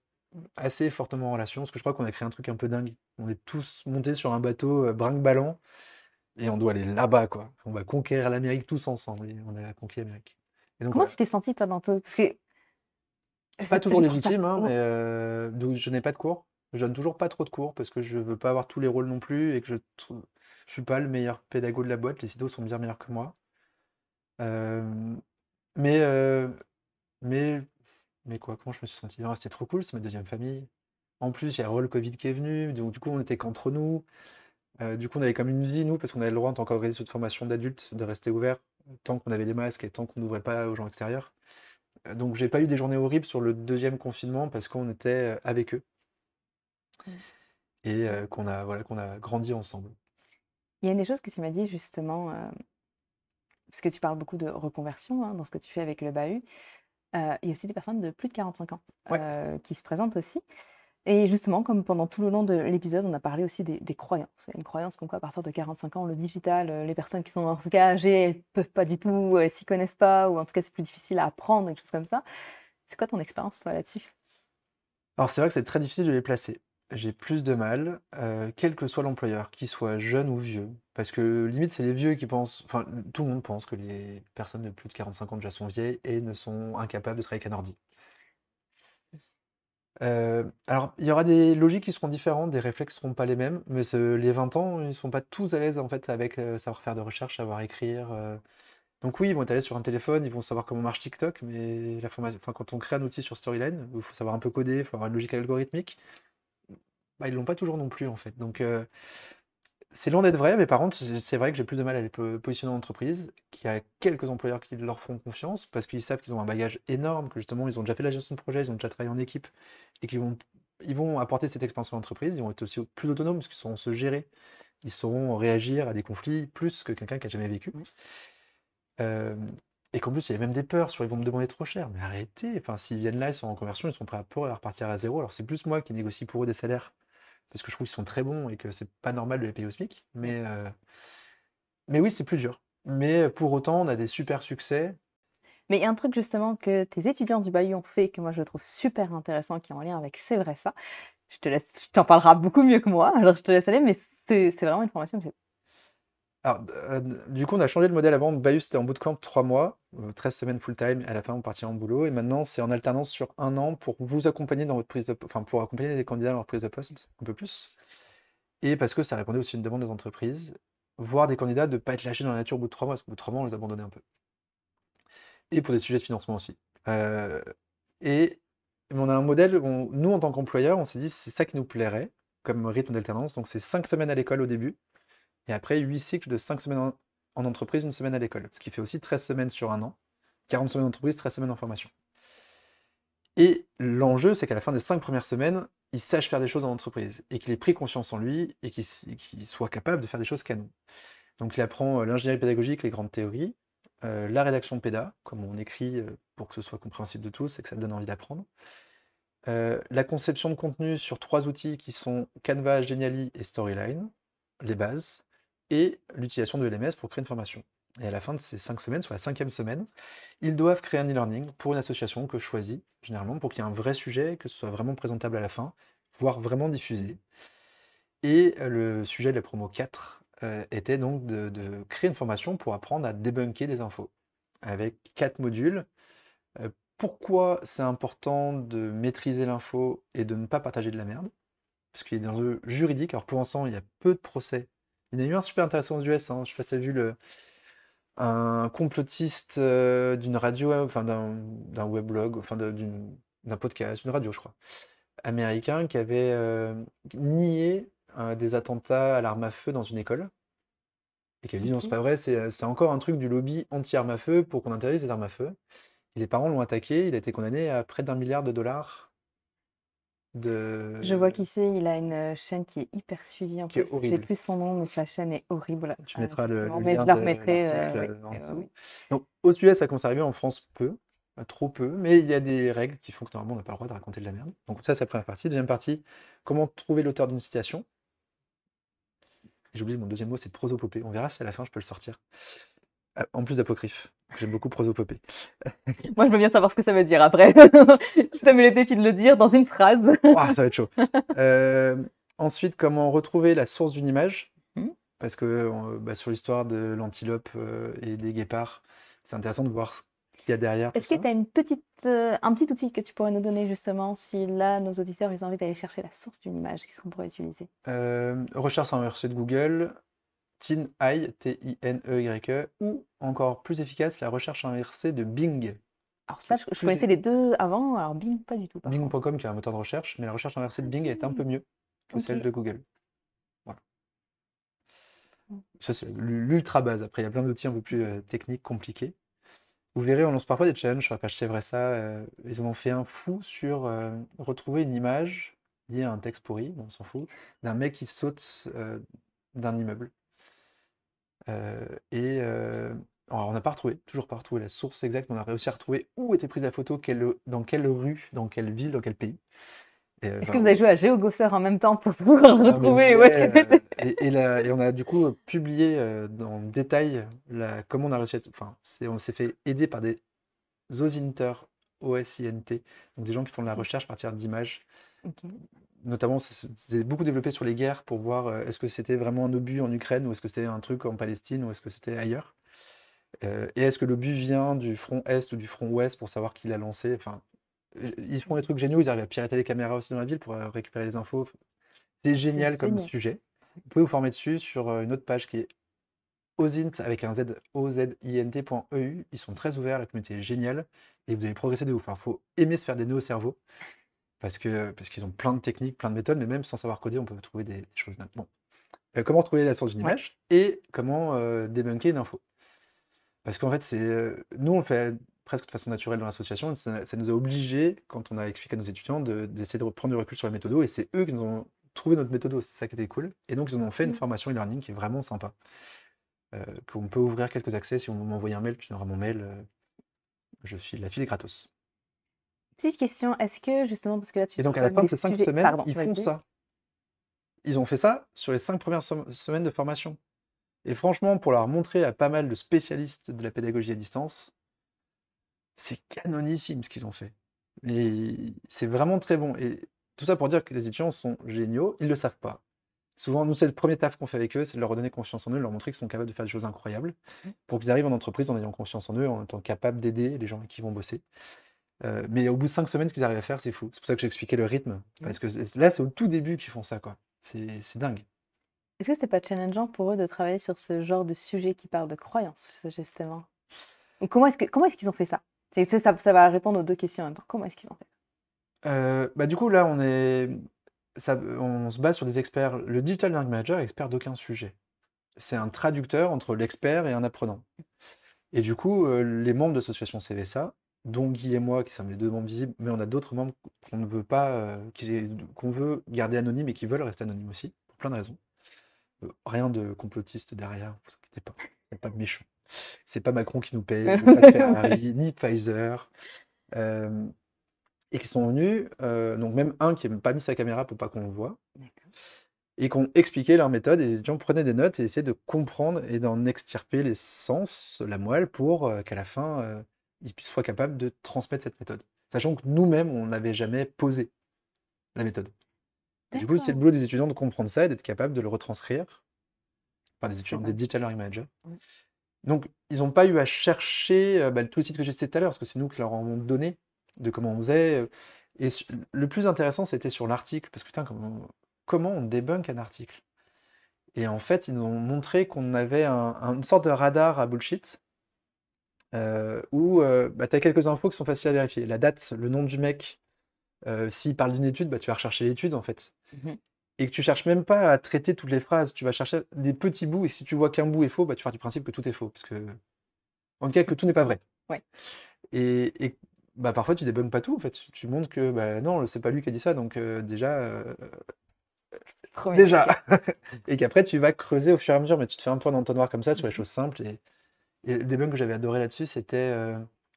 assez fortement en relation. Parce que je crois qu'on a créé un truc un peu dingue. On est tous montés sur un bateau brinque-ballant et on doit aller là-bas, quoi. On va conquérir l'Amérique tous ensemble. Et on a conquis l'Amérique. Et donc Comment voilà. tu t'es sentie, toi, dans tout? Parce que Pas toujours je trouve ça. légitime, hein, mais d'où je n'ai pas de cours. Je donne toujours pas trop de cours parce que je veux pas avoir tous les rôles non plus et que je suis pas le meilleur pédago de la boîte. Les CIDO sont bien meilleurs que moi. Euh, mais, euh, mais, mais quoi, comment je me suis senti? Non, c'était trop cool, c'est ma deuxième famille. En plus, il y a le Covid qui est venu, donc du coup, on était qu'entre nous. Du coup, on avait comme une vie, nous, parce qu'on avait le droit, en tant qu'organisme de formation d'adultes, de rester ouvert tant qu'on avait les masques et tant qu'on n'ouvrait pas aux gens extérieurs. Donc, j'ai pas eu des journées horribles sur le deuxième confinement parce qu'on était avec eux Mm. et qu'on a grandi ensemble. Il y a une des choses que tu m'as dit justement, parce que tu parles beaucoup de reconversion dans ce que tu fais avec le bahut. Il y a aussi des personnes de plus de 45 ans Ouais. qui se présentent aussi. Et justement, comme pendant tout le long de l'épisode, on a parlé aussi des croyances. Il y a une croyance comme quoi, à partir de 45 ans, le digital, les personnes qui sont en tout cas âgées, elles peuvent pas du tout, elles s'y connaissent pas, ou en tout cas, c'est plus difficile à apprendre, des choses comme ça. C'est quoi ton expérience, toi, là-dessus? Alors, c'est vrai que c'est très difficile de les placer. J'ai plus de mal, quel que soit l'employeur, qu'il soit jeune ou vieux. Parce que limite, c'est les vieux qui pensent, enfin, tout le monde pense que les personnes de plus de 45 ans déjà sont vieilles et ne sont incapables de travailler avec un ordi. Alors, il y aura des logiques qui seront différentes, des réflexes seront pas les mêmes, mais les 20 ans, ils sont pas tous à l'aise en fait avec savoir faire de recherche, savoir écrire. Donc oui, ils vont être à l'aise sur un téléphone, ils vont savoir comment marche TikTok, mais la formation, enfin, quand on crée un outil sur Storyline, où il faut savoir un peu coder, il faut avoir une logique algorithmique, bah, ils l'ont pas toujours non plus en fait. Donc c'est loin d'être vrai, mais par contre, c'est vrai que j'ai plus de mal à les positionner en entreprise, qu'il y a quelques employeurs qui leur font confiance, parce qu'ils savent qu'ils ont un bagage énorme, que justement, ils ont déjà fait la gestion de projet, ils ont déjà travaillé en équipe, et ils vont apporter cette expérience à l'entreprise, ils vont être aussi plus autonomes, parce qu'ils sauront se gérer, ils sauront réagir à des conflits plus que quelqu'un qui a jamais vécu. Euh, et qu'en plus, il y a même des peurs sur ils vont me demander trop cher. Mais arrêtez, enfin, s'ils viennent là, ils sont en conversion, ils sont prêts à repartir à zéro. Alors c'est plus moi qui négocie pour eux des salaires, parce que je trouve qu'ils sont très bons et que c'est pas normal de les payer au SMIC. Mais oui, c'est plus dur. Mais pour autant, on a des super succès. Mais il y a un truc justement que tes étudiants du bahut ont fait, que moi je trouve super intéressant, qui est en lien avec C'est vrai ça. Je te laisse, tu t'en parleras beaucoup mieux que moi, alors je te laisse aller, mais c'est vraiment une formation que j'ai. Alors, du coup, on a changé le modèle avant. Bahut, c'était en bootcamp 3 mois, 13 semaines full-time. À la fin, on partit en boulot. Et maintenant, c'est en alternance sur un an pour vous accompagner dans votre prise de enfin, pour accompagner les candidats dans leur prise de poste, un peu plus. Et parce que ça répondait aussi à une demande des entreprises, voir des candidats de ne pas être lâchés dans la nature au bout de 3 mois, parce qu'au bout de 3 mois, on les abandonnait un peu. Et pour des sujets de financement aussi. Euh, et on a un modèle, nous, en tant qu'employeur, on s'est dit c'est ça qui nous plairait comme rythme d'alternance. Donc, c'est 5 semaines à l'école au début. Et après, 8 cycles de 5 semaines en entreprise, une semaine à l'école. Ce qui fait aussi 13 semaines sur un an. 40 semaines d'entreprise, 13 semaines en formation. Et l'enjeu, c'est qu'à la fin des 5 premières semaines, il sache faire des choses en entreprise. Et qu'il ait pris conscience en lui et qu'il soit capable de faire des choses canon. Donc il apprend l'ingénierie pédagogique, les grandes théories, la rédaction péda, comme on écrit pour que ce soit compréhensible de tous et que ça te donne envie d'apprendre. La conception de contenu sur 3 outils qui sont Canva, Geniali et Storyline, les bases, et l'utilisation de LMS pour créer une formation. Et à la fin de ces 5 semaines, sur la 5e semaine, ils doivent créer un e-learning pour une association que je choisis, généralement, pour qu'il y ait un vrai sujet, que ce soit vraiment présentable à la fin, voire vraiment diffusé. Et le sujet de la promo 4 était donc de créer une formation pour apprendre à débunker des infos, avec 4 modules. Pourquoi c'est important de maîtriser l'info et de ne pas partager de la merde? Parce qu'il y a des enjeux juridiques. Alors pour l'instant, il y a peu de procès. Il y en a eu un super intéressant aux US, hein. Je sais pas si tu as vu un complotiste d'une radio, enfin d'un weblog, enfin d'un podcast, une radio, je crois, américain, qui avait nié des attentats à l'arme à feu dans une école. Et qui a dit non, c'est Ok. pas vrai, c'est encore un truc du lobby anti-armes à feu pour qu'on interdise les armes à feu. Et les parents l'ont attaqué, il a été condamné à près d'1 milliard de dollars Je vois de... qui c'est, il a une chaîne qui est hyper suivie en qui est plus. J'ai horrible. plus son nom, mais sa chaîne est horrible, Tu mettras le effectivement. Mais je lien la de remettrai, l'article oui, en oui. dessous. Donc, aux US, ça commence à arriver, en France, peu. trop peu, mais il y a des règles qui font que normalement on n'a pas le droit de raconter de la merde. Donc ça, c'est la première partie. Deuxième partie, comment trouver l'auteur d'une citation. J'ai oublié mon deuxième mot, c'est prosopopée. On verra si à la fin je peux le sortir. En plus d'apocryphe. J'aime beaucoup prosopopée. Moi, je veux bien savoir ce que ça veut dire après. Je te mets le défi de le dire dans une phrase. Ouah, ça va être chaud. Ensuite, comment retrouver la source d'une image. Hmm. Parce que sur l'histoire de l'antilope et des guépards, c'est intéressant de voir ce qu'il y a derrière tout Est-ce que ça. tu as un petit outil que tu pourrais nous donner justement si là, nos auditeurs, ils ont envie d'aller chercher la source d'une image, qu'est-ce qu'on pourrait utiliser? Recherche en recherche de Google, TinEye, T-I-N-E-Y-E, ou encore plus efficace, la recherche inversée de Bing. Alors ça, je Plus connaissais les deux avant, alors Bing, pas du tout par contre. Bing.com qui est un moteur de recherche, mais la recherche inversée de Bing est un peu mieux que celle Ok. de Google. Voilà. Ça, c'est l'ultra base. Après, il y a plein d'outils un peu plus techniques, compliqués. Vous verrez, on lance parfois des challenges sur la page C'est vrai ça. Ils en ont fait un fou sur retrouver une image liée à un texte pourri, bon, on s'en fout, d'un mec qui saute d'un immeuble. Alors on n'a pas retrouvé, toujours pas retrouvé la source exacte, mais on a réussi à retrouver où était prise la photo, dans quelle rue, dans quelle ville, dans quel pays. Est-ce que vous avez joué à GeoGuessr en même temps pour pouvoir Ah, mais retrouver vous où est-ce que verrez, c'était? et on a du coup publié dans le détail comment on a réussi enfin, on s'est fait aider par des OSINTer, O-S-I-N-T, donc des gens qui font de la recherche à partir d'images. Ok. Notamment, c'est beaucoup développé sur les guerres pour voir est-ce que c'était vraiment un obus en Ukraine ou est-ce que c'était un truc en Palestine ou est-ce que c'était ailleurs. Et est-ce que l'obus vient du front Est ou du front Ouest pour savoir qui l'a lancé. Enfin, ils font des trucs géniaux, ils arrivent à pirater les caméras aussi dans la ville pour récupérer les infos. C'est génial comme génial. sujet. Vous pouvez vous former dessus sur une autre page qui est OSINT avec un Z, ozint.eu. Ils sont très ouverts, la communauté est géniale et vous allez progresser de ouf. Il faut aimer se faire des nœuds au cerveau parce qu'ils ont plein de techniques, plein de méthodes, mais même sans savoir coder, on peut trouver des choses. Bon. Comment trouver la source d'une Ouais. image et comment débunker une info. Parce qu'en fait, nous, on le fait presque de façon naturelle dans l'association. Et ça nous a obligés, quand on a expliqué à nos étudiants, d'essayer de prendre du recul sur la méthode. Et c'est eux qui nous ont trouvé notre méthode. C'est ça qui était cool. Et donc, ils en ont fait une formation e-learning qui est vraiment sympa. Qu'on peut ouvrir quelques accès. Si on m'envoie un mail, tu auras mon mail. La file est gratos. Petite question, est-ce que justement, parce que là tu Et donc, à la évoques fin de des ces 5 sujets... semaines, Pardon, ils font vas-y. ça. Ils ont fait ça sur les 5 premières semaines de formation. Et franchement, pour leur montrer à pas mal de spécialistes de la pédagogie à distance, c'est canonissime ce qu'ils ont fait. Et c'est vraiment très bon. Et tout ça pour dire que les étudiants sont géniaux, ils ne le savent pas. Souvent, nous, c'est le premier taf qu'on fait avec eux, c'est de leur redonner confiance en eux, de leur montrer qu'ils sont capables de faire des choses incroyables, pour qu'ils arrivent en entreprise en ayant confiance en eux, en étant capables d'aider les gens qui vont bosser. Mais au bout de 5 semaines, ce qu'ils arrivent à faire, c'est fou. C'est pour ça que j'ai expliqué le rythme. Parce que là, c'est au tout début qu'ils font ça, quoi. C'est dingue. Est-ce que c'est pas challengeant pour eux de travailler sur ce genre de sujet qui parle de croyances, justement? Ou comment est-ce qu'ils ont fait ça? Ça va répondre aux deux questions en même temps. Comment est-ce qu'ils ont fait ça? Du coup, là, on se base sur des experts. Le Digital Learning Manager est expert d'aucun sujet. C'est un traducteur entre l'expert et un apprenant. Et du coup, les membres de l'association CVSA, dont Guy et moi, qui sommes les deux membres visibles, mais on a d'autres membres qu'on ne veut pas, qu'on veut garder anonymes et qui veulent rester anonymes aussi, pour plein de raisons. Rien de complotiste derrière, vous inquiétez pas, il n'y a pas de méchant. C'est pas Macron qui nous paye, pas de Ferrari, ni Pfizer. Euh, et qui sont venus, donc même un qui n'a pas mis sa caméra pour pas qu'on le voit, et qui ont expliqué leur méthode, et les étudiants prenaient des notes et essayaient de comprendre et d'en extirper les sens, la moelle, pour qu'à la fin, ils soient capables de transmettre cette méthode. Sachant que nous-mêmes, on n'avait jamais posé la méthode. Et du coup, c'est le D'accord. boulot des étudiants de comprendre ça et d'être capable de le retranscrire. Enfin, des C'est étudiants, vrai. des digital learning managers. Oui. Donc, ils n'ont pas eu à chercher tous les sites que j'ai cités tout à l'heure, parce que c'est nous qui leur avons donné de comment on faisait. Et le plus intéressant, c'était sur l'article, parce que putain, comment on débunk un article? Et en fait, ils nous ont montré qu'on avait une sorte de radar à bullshit, où tu as quelques infos qui sont faciles à vérifier. La date, le nom du mec, s'il parle d'une étude, tu vas rechercher l'étude en fait. Et que tu cherches même pas à traiter toutes les phrases, tu vas chercher des petits bouts, et si tu vois qu'un bout est faux, tu pars du principe que tout est faux, parce que, en tout cas, que tout n'est pas vrai. Ouais. Et parfois, tu débunks pas tout, en fait. Tu montres que non, c'est pas lui qui a dit ça, donc déjà, Déjà. et qu'après, tu vas creuser au fur et à mesure, mais tu te fais un point d'entonnoir comme ça sur les choses simples. Et le debunk que j'avais adoré là-dessus, c'était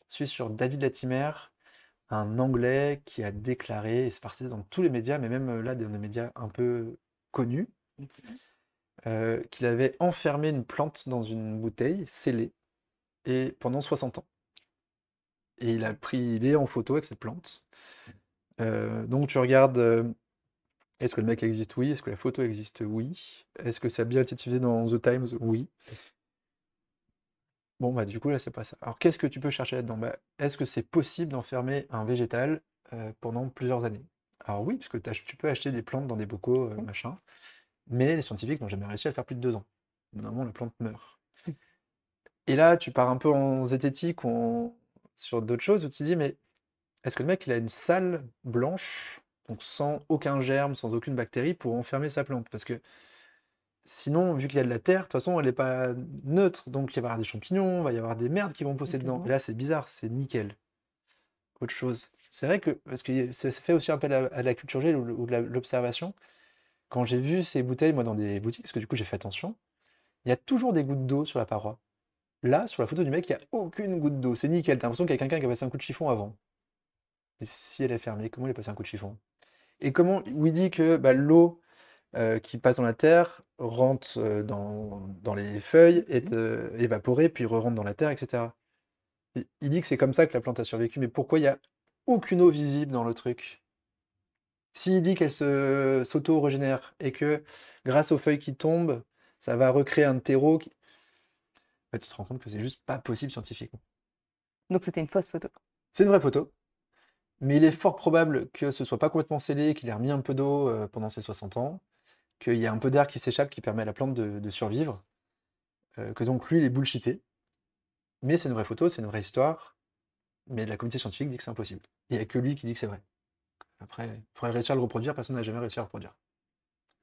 suis sur David Latimer, un Anglais qui a déclaré, et c'est parti dans tous les médias, mais même là, dans des médias un peu connus, qu'il avait enfermé une plante dans une bouteille scellée et pendant 60 ans. Et il est en photo avec cette plante. Donc tu regardes, est-ce que le mec existe? Oui. Est-ce que la photo existe? Oui. Est-ce que ça a bien été diffusé dans The Times? Oui. Bon, bah du coup, là, c'est pas ça. Alors, qu'est-ce que tu peux chercher là-dedans? Bah, est-ce que c'est possible d'enfermer un végétal pendant plusieurs années? Alors oui, parce que tu peux acheter des plantes dans des bocaux, Ok. machin, mais les scientifiques n'ont jamais réussi à le faire plus de 2 ans. Normalement, la plante meurt. Et là, tu pars un peu en zététique ou sur d'autres choses où tu te dis, mais est-ce que le mec, il a une salle blanche, donc sans aucun germe, sans aucune bactérie, pour enfermer sa plante? Parce que sinon, vu qu'il y a de la terre, de toute façon, elle n'est pas neutre, donc il va y avoir des champignons, il va y avoir des merdes qui vont pousser dedans. Et Complètement. là, c'est bizarre, c'est nickel. Autre chose. C'est vrai que, parce que ça fait aussi appel à la culture G ou de l'observation. Quand j'ai vu ces bouteilles, moi, dans des boutiques, parce que du coup, j'ai fait attention, il y a toujours des gouttes d'eau sur la paroi. Là, sur la photo du mec, il n'y a aucune goutte d'eau. C'est nickel. T'as l'impression qu'il y a quelqu'un qui a passé un coup de chiffon avant. Mais si elle est fermée, comment il a passé un coup de chiffon? Et comment, où il dit que bah, l'eau qui passe dans la terre rentre dans les feuilles, est évaporée, puis re-rentre dans la terre, etc. Il dit que c'est comme ça que la plante a survécu, mais pourquoi il n'y a aucune eau visible dans le truc? S'il dit qu'elle s'auto-régénère et que grâce aux feuilles qui tombent, ça va recréer un terreau, bah, tu te rends compte que c'est juste pas possible scientifiquement. Donc c'était une fausse photo. C'est une vraie photo, mais il est fort probable que ce soit pas complètement scellé, qu'il ait remis un peu d'eau pendant ses 60 ans, qu'il y a un peu d'air qui s'échappe qui permet à la plante de survivre, que donc lui il est bullshité. Mais c'est une vraie photo, c'est une vraie histoire, mais la communauté scientifique dit que c'est impossible. Il n'y a que lui qui dit que c'est vrai. Après, il faudrait réussir à le reproduire, personne n'a jamais réussi à le reproduire.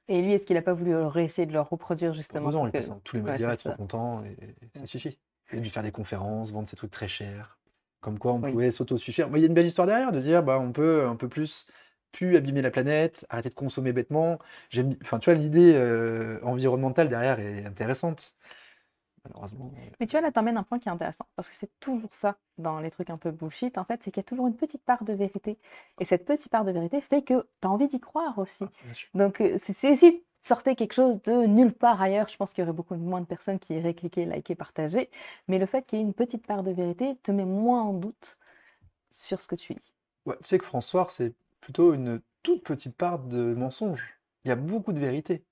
Et lui, est-ce qu'il n'a pas voulu réessayer de le reproduire justement Heureusement, pour il que... passe dans tous les Ouais, médias, c'est est trop ça. content, et ça Ouais. suffit. Et lui faire des conférences, vendre ses trucs très chers. Comme quoi on Oui. pouvait s'autosuffire. Mais il y a une belle histoire derrière, de dire bah on peut un peu plus abîmer la planète, arrêter de consommer bêtement. Enfin, tu vois, l'idée environnementale derrière est intéressante. Malheureusement. Mais tu vois, là, t'emmènes un point qui est intéressant, parce que c'est toujours ça dans les trucs un peu bullshit, en fait, c'est qu'il y a toujours une petite part de vérité. Et cette petite part de vérité fait que tu as envie d'y croire aussi. Bien sûr. Donc, si sortait quelque chose de nulle part ailleurs, je pense qu'il y aurait beaucoup moins de personnes qui iraient cliquer, liker, partager. Mais le fait qu'il y ait une petite part de vérité te met moins en doute sur ce que tu dis. Ouais, tu sais que François, c'est plutôt une toute petite part de mensonge. Il y a beaucoup de vérité.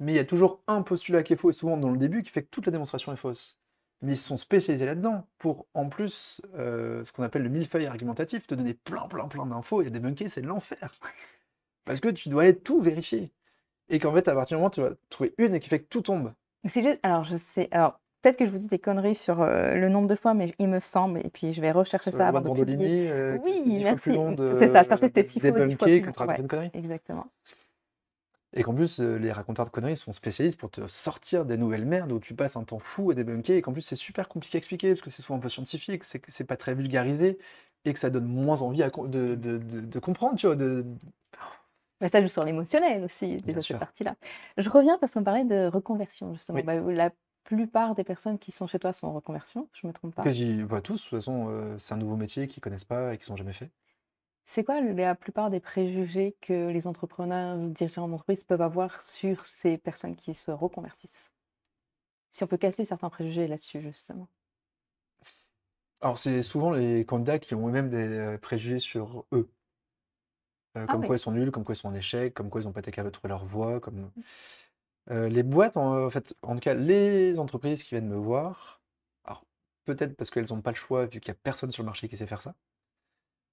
Mais il y a toujours un postulat qui est faux, et souvent dans le début, qui fait que toute la démonstration est fausse. Mais ils se sont spécialisés là-dedans pour, en plus, ce qu'on appelle le millefeuille argumentatif, te donner plein d'infos et débunker, c'est l'enfer. Parce que tu dois aller tout vérifier. Et qu'en fait, à partir du moment où tu vas trouver une et qui fait que tout tombe. C'est juste, alors je sais, alors peut-être que je vous dis des conneries sur le nombre de fois, mais il me semble, et puis je vais rechercher Sur la ça loi avant de de publier. Bandolini, que c'était Oui, 10 fois plus merci. long C'est ça, je cherchais, de c'était 6 fois ou 10 fois débunker plus que long. de raconter Ouais, une connerie. exactement. Et qu'en plus, les raconteurs de conneries sont spécialistes pour te sortir des nouvelles merdes où tu passes un temps fou à débunker et qu'en plus c'est super compliqué à expliquer parce que c'est souvent un peu scientifique, c'est pas très vulgarisé et que ça donne moins envie de comprendre, tu vois. Mais ça joue sur l'émotionnel aussi, Bien déjà cette sûr. partie-là. Je reviens parce qu'on parlait de reconversion, justement. Oui. Bah, la plupart des personnes qui sont chez toi sont en reconversion, je me trompe pas. Quasi bah, tous, de toute façon, c'est un nouveau métier qu'ils connaissent pas et qu'ils ont jamais fait. C'est quoi la plupart des préjugés que les entrepreneurs, dirigeants d'entreprise peuvent avoir sur ces personnes qui se reconvertissent? Si on peut casser certains préjugés là-dessus, justement. Alors c'est souvent les candidats qui ont eux-mêmes des préjugés sur eux. Ah Comme oui. quoi ils sont nuls, comme quoi ils sont en échec, comme quoi ils ont pas été capables de trouver leur voie, comme les boîtes, en fait, en tout cas, les entreprises qui viennent me voir, alors peut-être parce qu'elles ont pas le choix vu qu'il y a personne sur le marché qui sait faire ça,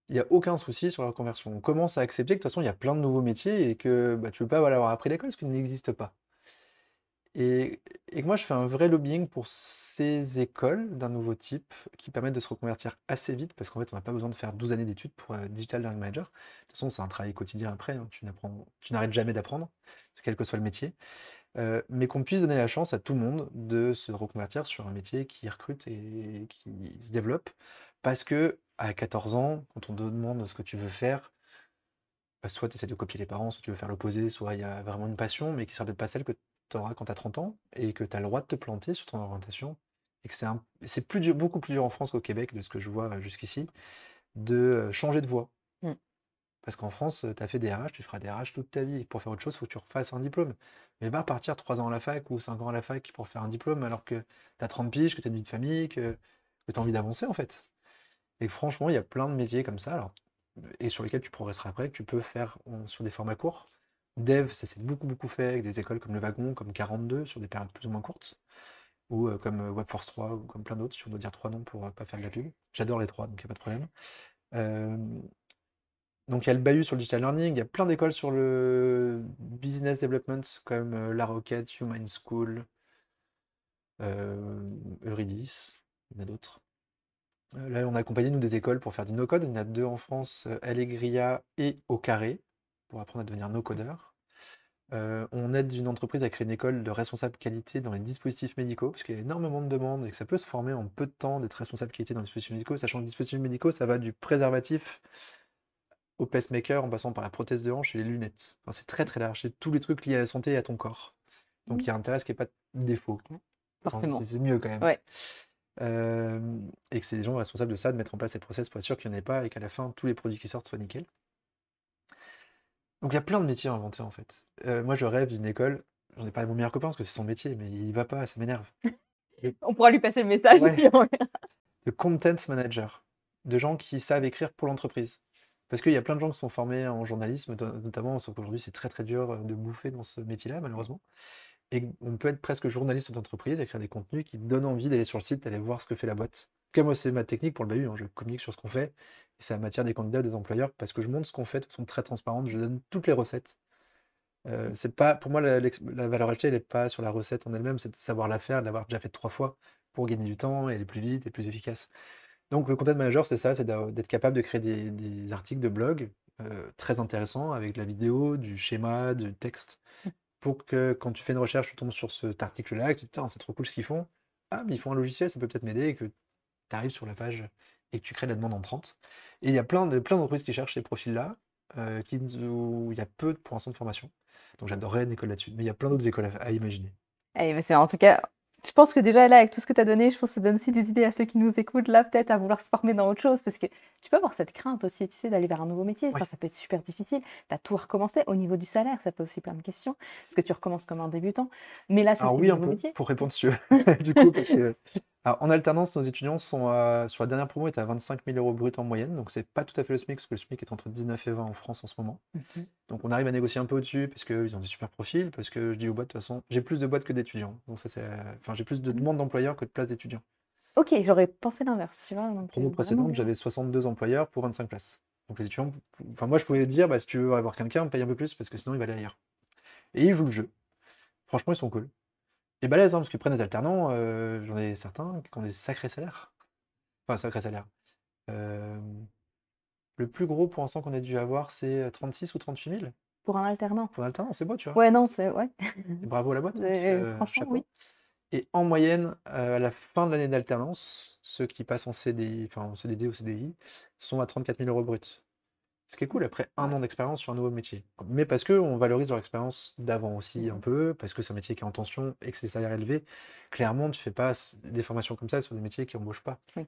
il y a aucun souci sur la reconversion. On commence à accepter que de toute façon, il y a plein de nouveaux métiers et que, bah, tu peux pas l'avoir appris à l'école parce qu'il n'existe pas. Et que moi, je fais un vrai lobbying pour ces écoles d'un nouveau type qui permettent de se reconvertir assez vite parce qu'en fait, on n'a pas besoin de faire 12 années d'études pour Digital Learning Manager. De toute façon, c'est un travail quotidien après, hein, tu n'arrêtes jamais d'apprendre, quel que soit le métier. Mais qu'on puisse donner la chance à tout le monde de se reconvertir sur un métier qui recrute et qui se développe. Parce que à 14 ans, quand on te demande ce que tu veux faire, bah, soit tu essaies de copier les parents, soit tu veux faire l'opposé, soit il y a vraiment une passion, mais qui sera peut-être pas celle que tu auras quand tu as 30 ans, et que tu as le droit de te planter sur ton orientation, et que c'est plus dur, beaucoup plus dur en France qu'au Québec, de ce que je vois jusqu'ici, de changer de voie. Mm. Parce qu'en France, tu as fait des RH, tu feras des RH toute ta vie. Et pour faire autre chose, il faut que tu refasses un diplôme. Mais va partir 3 ans à la fac ou 5 ans à la fac pour faire un diplôme alors que tu as 30 piges, que tu as une vie de famille, que tu as envie d'avancer en fait. Et franchement, il y a plein de métiers comme ça, alors, et sur lesquels tu progresseras après, que tu peux faire sur des formats courts. Dev, ça s'est beaucoup beaucoup fait avec des écoles comme Le Wagon, comme 42, sur des périodes plus ou moins courtes, ou comme Webforce 3, ou comme plein d'autres, si on doit dire 3 noms pour pas faire de la pub. J'adore les 3, donc il n'y a pas de problème. Euh, donc il y a le bahut sur le digital learning, il y a plein d'écoles sur le business development, comme La Roquette, Human School, Eurydice, il y en a d'autres. Là, on a accompagné, nous, des écoles pour faire du no-code. Il y en a 2 en France, Allegria et Au Carré, pour apprendre à devenir no-codeur. On aide une entreprise à créer une école de responsable qualité dans les dispositifs médicaux, parce qu'il y a énormément de demandes et que ça peut se former en peu de temps d'être responsable qualité dans les dispositifs médicaux, sachant que les dispositifs médicaux, ça va du préservatif au pacemaker, en passant par la prothèse de hanche et les lunettes. Enfin, c'est très très large, c'est tous les trucs liés à la santé et à ton corps. Donc il y a intérêt à ce qu'il n'y ait pas de défaut. Enfin, Forcément. c'est mieux quand même. Ouais. Et que c'est des gens responsables de ça, de mettre en place ces process pour être sûr qu'il n'y en ait pas et qu'à la fin, tous les produits qui sortent soient nickel. Donc il y a plein de métiers à inventer en fait. Moi je rêve d'une école, j'en ai parlé à mon meilleur copain parce que c'est son métier, mais il y va pas, ça m'énerve. On pourra lui passer le message. Ouais. Puis on verra. De content manager, de gens qui savent écrire pour l'entreprise. Parce qu'il y a plein de gens qui sont formés en journalisme, notamment, sauf qu'aujourd'hui c'est très très dur de bouffer dans ce métier-là, malheureusement. Et on peut être presque journaliste d'entreprise, écrire des contenus qui donnent envie d'aller sur le site, d'aller voir ce que fait la boîte. En tout cas, moi, c'est ma technique pour le bahut, hein. Je communique sur ce qu'on fait, et ça m'attire des candidats, des employeurs, parce que je montre ce qu'on fait de façon très transparente, je donne toutes les recettes. C'est pas, pour moi, la valeur ajoutée, elle n'est pas sur la recette en elle-même, c'est de savoir la faire, de l'avoir déjà fait 3 fois pour gagner du temps et aller plus vite et plus efficace. Donc, le content manager, c'est ça, c'est d'être capable de créer des articles de blog très intéressants avec de la vidéo, du schéma, du texte pour que quand tu fais une recherche, tu tombes sur cet article-là, et que tu te dis, putain, c'est trop cool ce qu'ils font. Ah, mais ils font un logiciel, ça peut peut-être m'aider, et que tu arrives sur la page et que tu crées la demande en 30. Et il y a plein d'entreprises qui cherchent ces profils-là, où il y a peu pour l'instant de formation. Donc j'adorerais une école là-dessus. Mais il y a plein d'autres écoles à imaginer. Allez, mais en tout cas, je pense que déjà là, avec tout ce que tu as donné, je pense que ça donne aussi des idées à ceux qui nous écoutent là, peut-être à vouloir se former dans autre chose, parce que tu peux avoir cette crainte aussi, tu sais, d'aller vers un nouveau métier. Enfin, Ouais. ça peut être super difficile. Tu as tout recommencé au niveau du salaire, ça pose aussi plein de questions, parce que tu recommences comme un débutant. Mais là, c'est Alors aussi oui, des un nouveaux peu, métiers. pour répondre si tu veux. Du coup, parce que alors, en alternance, nos étudiants sont sur la dernière promo, étaient à 25 000 euros brut en moyenne, donc c'est pas tout à fait le SMIC, parce que le SMIC est entre 19 et 20 en France en ce moment. Mhm. Donc on arrive à négocier un peu au-dessus, parce qu'ils ont des super profils, parce que je dis aux boîtes, de toute façon, j'ai plus de boîtes que d'étudiants. Donc ça, enfin, j'ai plus de demandes d'employeurs que de places d'étudiants. Ok, j'aurais pensé l'inverse, tu vois. Donc, Promo vraiment précédente, bien. j'avais 62 employeurs pour 25 places. Donc les étudiants, enfin moi je pouvais dire, bah, si tu veux avoir quelqu'un, paye un peu plus, parce que sinon il va aller ailleurs. Et ils jouent le jeu. Franchement, ils sont cool. Et balèzes, hein, parce qu'ils prennent des alternants, j'en ai certains qui ont des sacrés salaires. Enfin, sacrés salaires. Euh, le plus gros pour l'instant qu'on ait dû avoir, c'est 36 ou 38 000 Pour un alternant. pour un alternant, c'est beau, tu vois. Ouais, non, c'est. Ouais. Et bravo à la boîte, hein, parce que Franchement, chapeau. oui. Et en moyenne, à la fin de l'année d'alternance, ceux qui passent en CDI, enfin en CDD ou CDI, sont à 34 000 euros brut. Ce qui est cool après un Ouais. an d'expérience sur un nouveau métier. Mais parce qu'on valorise leur expérience d'avant aussi un peu, parce que c'est un métier qui est en tension et que c'est des salaires élevés. Clairement, tu fais pas des formations comme ça sur des métiers qui embauchent pas. Oui.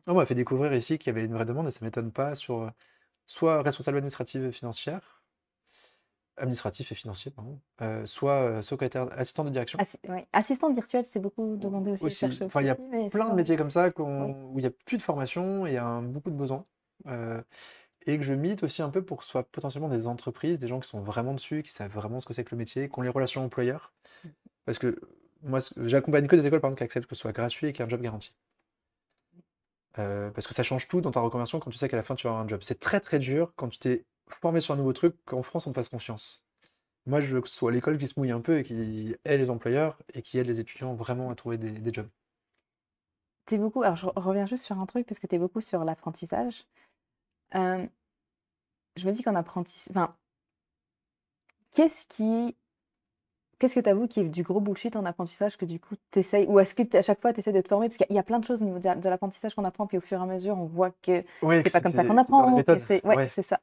On m'a fait découvrir ici qu'il y avait une vraie demande et ça m'étonne pas sur soit responsable administrative et financière, administratif et financier, pardon, soit secrétaire, assistant de direction. Ouais. Assistante virtuelle, c'est beaucoup demandé aussi, je Aussi. cherche Enfin, il y a aussi, mais c'est plein ça, de ouais. métiers comme ça Oui. où il n'y a plus de formation et il y a beaucoup de besoins. Euh, et que je milite aussi un peu pour que ce soit potentiellement des entreprises, des gens qui sont vraiment dessus, qui savent vraiment ce que c'est que le métier, qui ont les relations employeurs. Parce que moi, j'accompagne que des écoles par exemple, qui acceptent que ce soit gratuit et qu'il y ait un job garanti. Parce que ça change tout dans ta reconversion quand tu sais qu'à la fin tu vas avoir un job. C'est très très dur quand tu t'es formé sur un nouveau truc, qu'en France on te fasse confiance. Moi, je veux que ce soit l'école qui se mouille un peu et qui aide les employeurs et qui aide les étudiants vraiment à trouver des jobs. T'es beaucoup. Alors, je reviens juste sur un truc, parce que tu es beaucoup sur l'apprentissage. Euh, je me dis qu'en apprentissage. Enfin, qu'est-ce que tu avoues qui est du gros bullshit en apprentissage que du coup tu essayes, ou est-ce que à chaque fois tu essaies de te former? Parce qu'il y a plein de choses au niveau de l'apprentissage qu'on apprend, puis au fur et à mesure, on voit que Oui, c'est que pas comme ça qu'on c'était dans les apprend, que méthodes. c'est. Ouais, Ouais. c'est ça.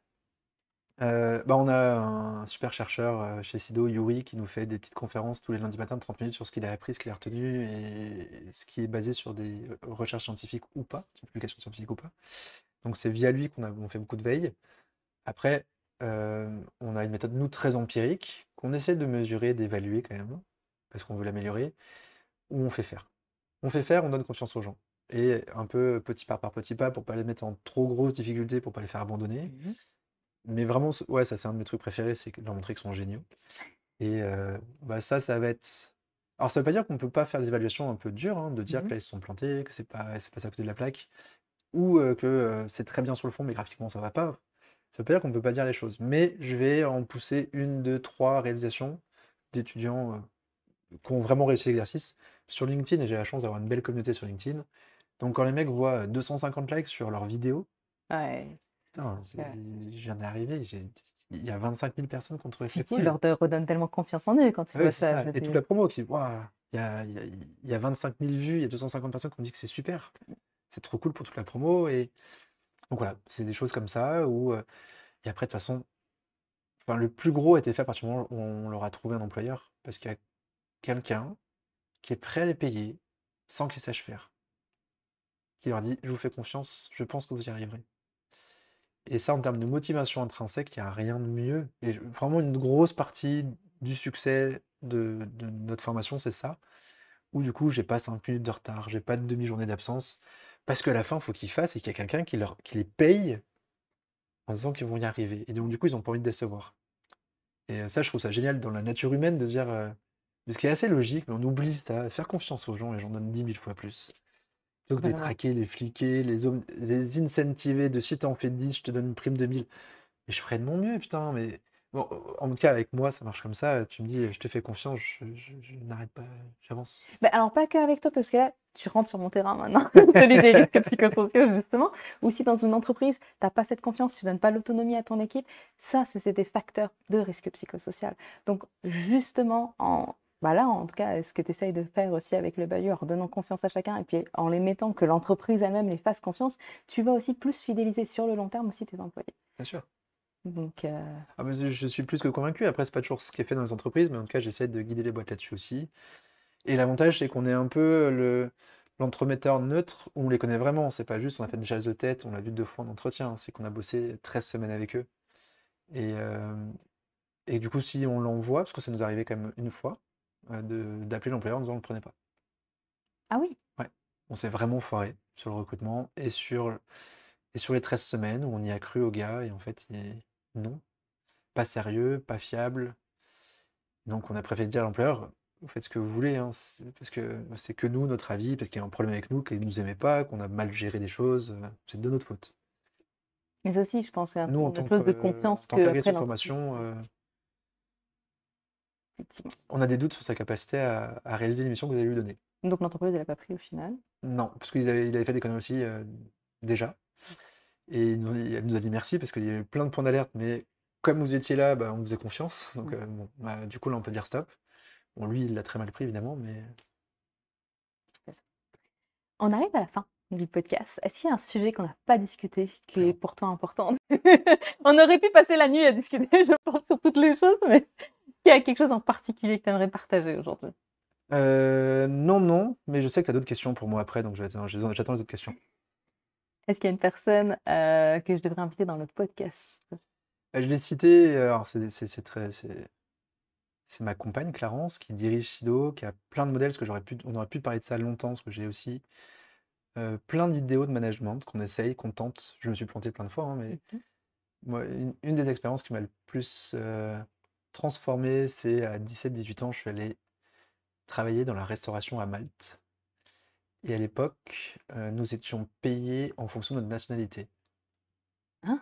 On a un super chercheur chez Sido, Yuri, qui nous fait des petites conférences tous les lundis matins de 30 minutes sur ce qu'il a appris, ce qu'il a retenu et ce qui est basé sur des recherches scientifiques ou pas, sur des publications scientifiques ou pas. Donc c'est via lui on fait beaucoup de veille. Après, on a une méthode, nous, très empirique, qu'on essaie de mesurer, d'évaluer quand même, parce qu'on veut l'améliorer, où on fait faire. On fait faire, on donne confiance aux gens. Et un peu petit pas, pour pas les mettre en trop grosse difficulté, pour pas les faire abandonner. Mmh. Mais vraiment, ouais, ça c'est un de mes trucs préférés, c'est leur montrer qu'ils sont géniaux. Et ça va être. Alors ça veut pas dire qu'on peut pas faire des évaluations un peu dures, hein, de dire que Mmh. là ils se sont plantés, que c'est passé à côté de la plaque, ou que c'est très bien sur le fond, mais graphiquement ça va pas. Ça veut pas dire qu'on peut pas dire les choses. Mais je vais en pousser une, deux, trois réalisations d'étudiants qui ont vraiment réussi l'exercice sur LinkedIn, et j'ai la chance d'avoir une belle communauté sur LinkedIn. Donc quand les mecs voient 250 likes sur leurs vidéos, Ouais. putain, Ouais. je viens d'arriver, il y a 25 000 personnes qui ont trouvé ça Puis tu cool. leur redonnes tellement confiance en eux quand tu Ah oui, vois c'est ça, ça. je veux Et toute dire. la promo qui, waouh, il y a 25 000 vues, il y a 250 personnes qui ont dit que c'est super. C'est trop cool pour toute la promo. Et donc voilà, c'est des choses comme ça où, et après, de toute façon, enfin, le plus gros a été fait à partir du moment où on leur a trouvé un employeur. Parce qu'il y a quelqu'un qui est prêt à les payer sans qu'ils sachent faire. Qui leur dit, je vous fais confiance, je pense que vous y arriverez. Et ça, en termes de motivation intrinsèque, il n'y a rien de mieux. Et vraiment, une grosse partie du succès de notre formation, c'est ça. Où du coup, j'ai pas 5 minutes de retard, j'ai pas de demi-journée d'absence. Parce qu'à la fin, il faut qu'ils fassent et qu'il y a quelqu'un qui les paye en disant qu'ils vont y arriver. Et donc, du coup, ils ont pas envie de décevoir. Et ça, je trouve ça génial dans la nature humaine de se dire. Ce qui est assez logique, mais on oublie ça. Faire confiance aux gens, les gens donnent 10 000 fois plus. Plutôt que de les Vraiment. traquer, les fliquer, les incentiver de si t'en fais 10, je te donne une prime de 1000. Mais je ferais de mon mieux, putain. Mais bon, en tout cas, avec moi, ça marche comme ça. Tu me dis, je te fais confiance, je n'arrête pas, j'avance. Bah, alors pas qu'avec toi, parce que là, tu rentres sur mon terrain maintenant, celui des risques psychosociaux justement, ou si dans une entreprise, tu as pas cette confiance, tu donnes pas l'autonomie à ton équipe, ça, c'est des facteurs de risque psychosocial. Donc justement, là, en tout cas, ce que tu essayes de faire aussi avec le bailleur, en donnant confiance à chacun, et puis en les mettant, que l'entreprise elle-même les fasse confiance, tu vas aussi plus fidéliser sur le long terme aussi tes employés. Bien sûr. Donc, Ah, mais je suis plus que convaincu. Après, c'est pas toujours ce qui est fait dans les entreprises, mais en tout cas, j'essaie de guider les boîtes là-dessus aussi. Et l'avantage, c'est qu'on est un peu l'entremetteur neutre où on les connaît vraiment. C'est pas juste, on a fait une chasse de tête, on l'a vu 2 fois en entretien. C'est qu'on a bossé 13 semaines avec eux. Et, euh, et du coup, si on l'envoie, parce que ça nous arrivait quand même une fois, d'appeler l'employeur en disant on le prenait pas. ah oui, Ouais. On s'est vraiment foiré sur le recrutement et sur les 13 semaines où on y a cru au gars et en fait, non, pas sérieux, pas fiable. Donc on a préféré dire à l'employeur, vous faites ce que vous voulez, hein, parce que c'est que nous, notre avis, parce qu'il y a un problème avec nous, qu'ils ne nous aimaient pas, qu'on a mal géré des choses, c'est de notre faute. mais ça aussi, je pense, c'est un Nous, peu une chose de en confiance tant que après qu'agresseur de l'entreprise, formation, effectivement. on a des doutes sur sa capacité à réaliser l'émission que vous allez lui donner. Donc l'entreprise, elle a pas pris au final. Non, parce il avait fait des conneries aussi déjà. Et elle nous a dit merci parce qu'il y a eu plein de points d'alerte, mais comme vous étiez là, bah, on vous faisait confiance. Donc Mmh. bon, bah, du coup là on peut dire stop. Bon, lui il l'a très mal pris évidemment, mais C'est ça. On arrive à la fin du podcast. Est-ce qu'il y a un sujet qu'on n'a pas discuté, qui est frérot. pourtant important? On aurait pu passer la nuit à discuter, je pense, sur toutes les choses, mais est-ce qu'il y a quelque chose en particulier que tu aimerais partager aujourd'hui? Non, non, mais je sais que tu as d'autres questions pour moi après, donc j'attends les autres questions. Est-ce qu'il y a une personne que je devrais inviter dans le podcast? Je l'ai cité, alors c'est ma compagne Clarence qui dirige Sido, qui a plein de modèles, parce que on aurait pu parler de ça longtemps, parce que j'ai aussi plein d'idéaux de management qu'on essaye, qu'on tente. Je me suis planté plein de fois, hein, mais Mhm. moi, une des expériences qui m'a le plus transformé, c'est à 17-18 ans, je suis allé travailler dans la restauration à Malte. Et à l'époque, nous étions payés en fonction de notre nationalité. Hein?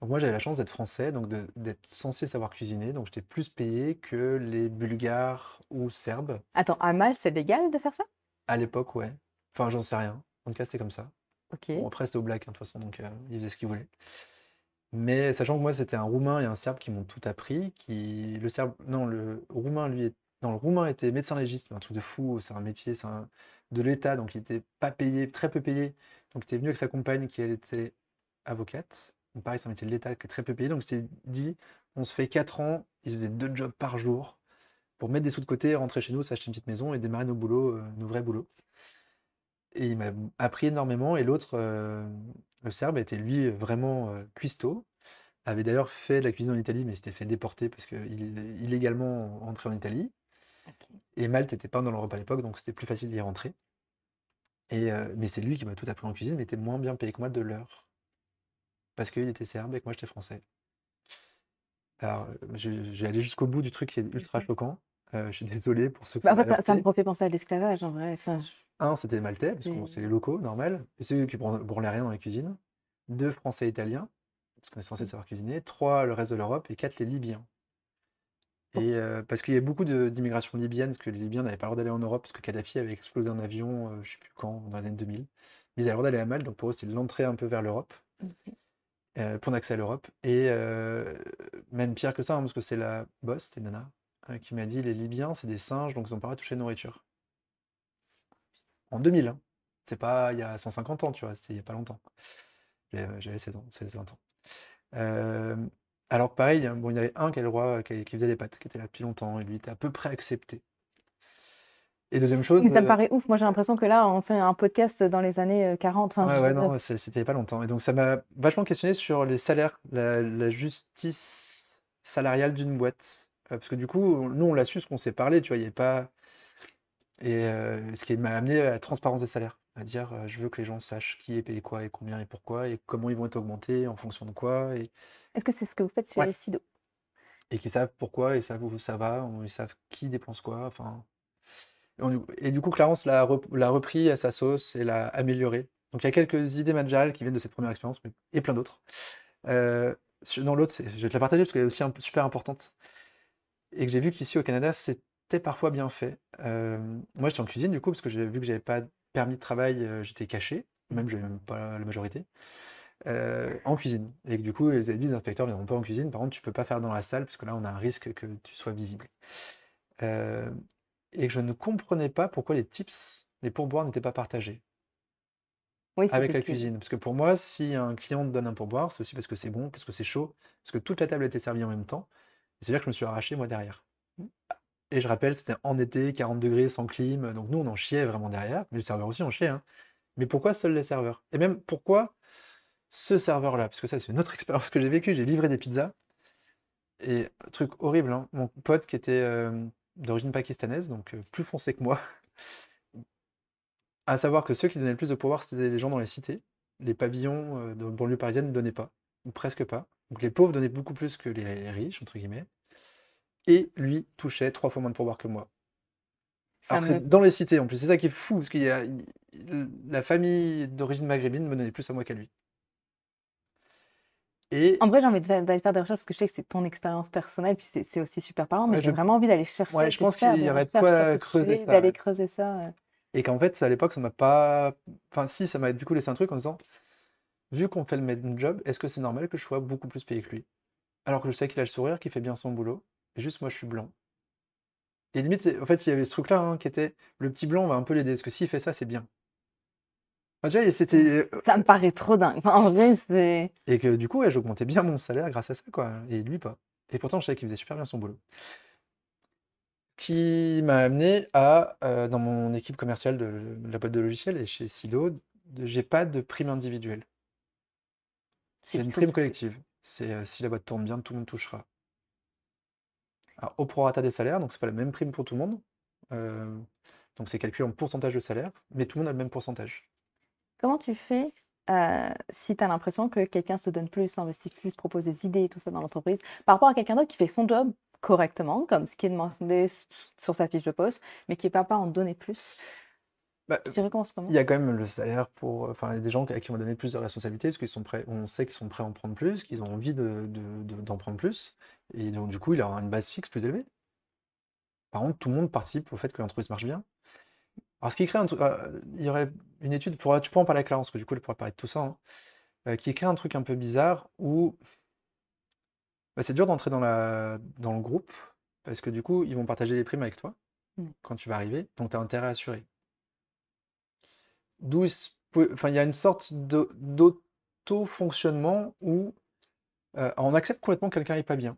Donc moi, j'avais la chance d'être français, donc d'être censé savoir cuisiner, donc j'étais plus payé que les Bulgares ou Serbes. Attends, à Malte, c'est légal de faire ça? À l'époque, ouais. Enfin, j'en sais rien. En tout cas, c'était comme ça. Bon, Ok. après, c'était au black, hein, de toute façon, donc ils faisaient ce qu'ils voulaient. Mais sachant que moi, c'était un Roumain et un Serbe qui m'ont tout appris, le Serbe, non, le Roumain, non, le Roumain était médecin légiste, mais un truc de fou, c'est un métier, de l'État, donc il était pas payé, très peu payé. Donc il était venu avec sa compagne qui, elle, était avocate. Donc pareil, c'est un métier de l'État qui est très peu payé. Donc je t'ai dit, on se fait 4 ans, ils faisaient 2 jobs par jour pour mettre des sous de côté, rentrer chez nous, s'acheter une petite maison et démarrer nos boulots, nos vrais boulots. Et il m'a appris énormément. Et l'autre, le Serbe, était lui vraiment cuistot. Avait d'ailleurs fait de la cuisine en Italie, mais s'était fait déporter parce qu'il est illégalement entré en Italie. Ok. Et Malte n'était pas dans l'Europe à l'époque, donc c'était plus facile d'y rentrer. Mais c'est lui qui m'a tout appris en cuisine, mais était moins bien payé que moi de l'heure. Parce qu'il était serbe et que moi j'étais français. Alors, j'ai allé jusqu'au bout du truc qui est ultra choquant. Je suis désolé pour ceux que Bah, ça en va fait, ça me heurter. refait penser à l'esclavage, en vrai. Enfin, Un, c'était les Maltais, parce que c'est... c'est les locaux, normal. Et c'est eux qui branlaient rien dans la cuisine. Deux, Français et Italiens, parce qu'on est censé savoir cuisiner. Trois, le reste de l'Europe. Et quatre, les Libyens. Et parce qu'il y a beaucoup d'immigration libyenne, parce que les Libyens n'avaient pas le droit d'aller en Europe, parce que Kadhafi avait explosé un avion, je ne sais plus quand, dans les années 2000. Mais ils avaient le droit d'aller à Malte, donc pour eux, c'est l'entrée un peu vers l'Europe, Ok. point d'accès à l'Europe. Et même pire que ça, hein, parce que c'est la boss, c'était Nana, qui m'a dit les Libyens, c'est des singes, donc ils n'ont pas le droit de toucher de nourriture. En 2000, hein. C'est pas il y a 150 ans, tu vois, c'était il y a pas longtemps. J'avais 16 ans, 16-20 ans. Euh, alors pareil, hein, bon, il y avait un qui avait le droit, qui faisait des pâtes, qui était là depuis longtemps, et lui était à peu près accepté. Et deuxième chose, Oui, ça me paraît ouf. Moi, j'ai l'impression que là, on fait un podcast dans les années 40. Enfin, ouais, je ouais, veux dire, non, c'était il y a pas longtemps. Et donc ça m'a vachement questionné sur les salaires, la justice salariale d'une boîte. Parce que du coup, nous, on l'a su, ce qu'on s'est parlé, tu vois, il n'y avait pas. Et ce qui m'a amené à la transparence des salaires, à dire je veux que les gens sachent qui est payé quoi et combien et pourquoi et comment ils vont être augmentés en fonction de quoi. est-ce que c'est ce que vous faites Ouais. chez Sido? Et qu'ils savent pourquoi, ils savent où ça va, ils savent qui dépense quoi. Enfin, et du coup, Clarence l'a repris à sa sauce et l'a amélioré. Donc il y a quelques idées managériales qui viennent de cette première expérience, et plein d'autres. Dans l'autre, je vais te la partager parce qu'elle est aussi super importante. Et que j'ai vu qu'ici au Canada, c'était parfois bien fait. Moi, j'étais en cuisine du coup, parce que j'ai vu que j'avais pas de permis de travail, j'étais caché, même j'avais même pas la majorité, en cuisine. Et que du coup, ils avaient dit, les inspecteurs ne viendront pas en cuisine, par contre, tu peux pas faire dans la salle, parce que là, on a un risque que tu sois visible. Euh, et que je ne comprenais pas pourquoi les tips, les pourboires n'étaient pas partagés Oui, avec c'était la que... cuisine. Parce que pour moi, si un client te donne un pourboire, c'est aussi parce que c'est bon, parce que c'est chaud, parce que toute la table était servie en même temps. Et c'est-à-dire que je me suis arraché, moi, derrière. Et je rappelle, c'était en été, 40 degrés, sans clim. Donc nous, on en chiait vraiment derrière. Mais les serveurs aussi en chiaient, hein. Mais pourquoi seuls les serveurs? Et même pourquoi ce serveur-là? Parce que ça, c'est une autre expérience que j'ai vécue. J'ai livré des pizzas. Et truc horrible, hein, mon pote qui était d'origine pakistanaise, donc plus foncé que moi, à savoir que ceux qui donnaient le plus de pouvoir, c'était les gens dans les cités. Les pavillons de banlieue parisienne ne donnaient pas, ou presque pas. Donc les pauvres donnaient beaucoup plus que les riches, entre guillemets. Et lui touchait 3 fois moins de pourboire que moi. Ça Alors que me... c'est dans les cités en plus, c'est ça qui est fou, parce la famille d'origine maghrébine me donnait plus à moi qu'à lui. Et En vrai, j'ai envie d'aller faire des recherches parce que je sais que c'est ton expérience personnelle, puis c'est aussi super parlant, mais ouais, j'ai vraiment envie d'aller chercher, ouais, je de pense faire qu'il des y aurait de recherches sur quoi ce creuser sujet, ça. d'aller Ouais. creuser ça. Et qu'en fait, à l'époque, ça m'a pas. Enfin, si, ça m'a du coup laissé un truc en disant, vu qu'on fait le même job, est-ce que c'est normal que je sois beaucoup plus payé que lui? Alors que je sais qu'il a le sourire, qu'il fait bien son boulot, et juste moi je suis blanc. Et limite, en fait, il y avait ce truc-là hein, qui était le petit blanc, on va un peu l'aider, parce que s'il fait ça, c'est bien. Enfin, tu vois, c'était. Ça me paraît trop dingue. Enfin, en vrai, c'est... Et que du coup, ouais, j'augmentais bien mon salaire grâce à ça, quoi. Et lui, pas. Et pourtant, je savais qu'il faisait super bien son boulot. Qui m'a amené à, dans mon équipe commerciale de la boîte de logiciels et chez Sido, j'ai pas de prime individuelle. C'est une prime collective. C'est si la boîte tourne bien, tout le monde touchera. Alors, au prorata des salaires, donc c'est pas la même prime pour tout le monde. Euh, donc c'est calculé en pourcentage de salaire, mais tout le monde a le même pourcentage. Comment tu fais si tu as l'impression que quelqu'un se donne plus, investit plus, propose des idées et tout ça dans l'entreprise, par rapport à quelqu'un d'autre qui fait son job correctement, comme ce qui est demandé sur sa fiche de poste, mais qui ne peut pas en donner plus? Bah, Tu récompenses il comment? y a quand même le salaire pour. Enfin, il y a des gens à qui on va donner plus de responsabilités parce qu'ils sont prêts, on sait qu'ils sont prêts à en prendre plus, qu'ils ont envie d'en prendre plus. Et donc, du coup, il aura une base fixe plus élevée. Par contre, tout le monde participe au fait que l'entreprise marche bien. Alors, ce qui crée un truc. Il y aurait une étude, tu peux en parler avec Clarence, parce que du coup, elle pourra parler de tout ça, hein, qui crée un truc un peu bizarre où bah, c'est dur d'entrer dans le groupe parce que du coup, ils vont partager les primes avec toi Mm. quand tu vas arriver, donc tu as intérêt à assurer. D'où enfin, il y a une sorte d'auto-fonctionnement où On accepte complètement que quelqu'un est pas bien.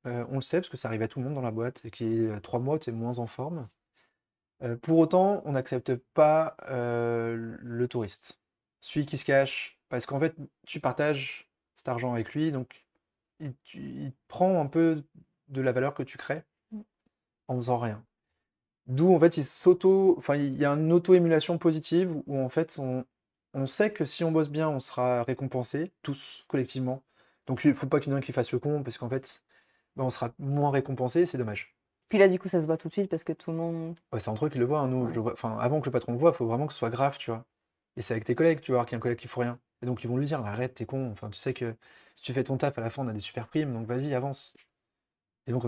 On le sait parce que ça arrive à tout le monde dans la boîte et qui est 3 mois, tu es moins en forme. Pour autant, on n'accepte pas, le touriste. Celui qui se cache, parce qu'en fait, tu partages cet argent avec lui, donc il prend un peu de la valeur que tu crées Mmh. en faisant rien. D'où en fait, il y a une auto-émulation positive où en fait, on sait que si on bosse bien, on sera récompensés, tous, collectivement. Donc il faut pas qu'il y en ait un qui fasse le con, parce qu'en fait, bah, on sera moins récompensés, c'est dommage. Puis là, du coup, ça se voit tout de suite parce que tout le monde. Ouais, c'est entre eux qui le voient, hein, nous, je Ouais. le vois, enfin, avant que le patron le voie, il faut vraiment que ce soit grave, tu vois. Et c'est avec tes collègues, tu vois, qu'il y a un collègue qui fout rien. Et donc ils vont lui dire, arrête, t'es con, enfin, tu sais que si tu fais ton taf, à la fin, on a des super primes, donc vas-y, avance. Et donc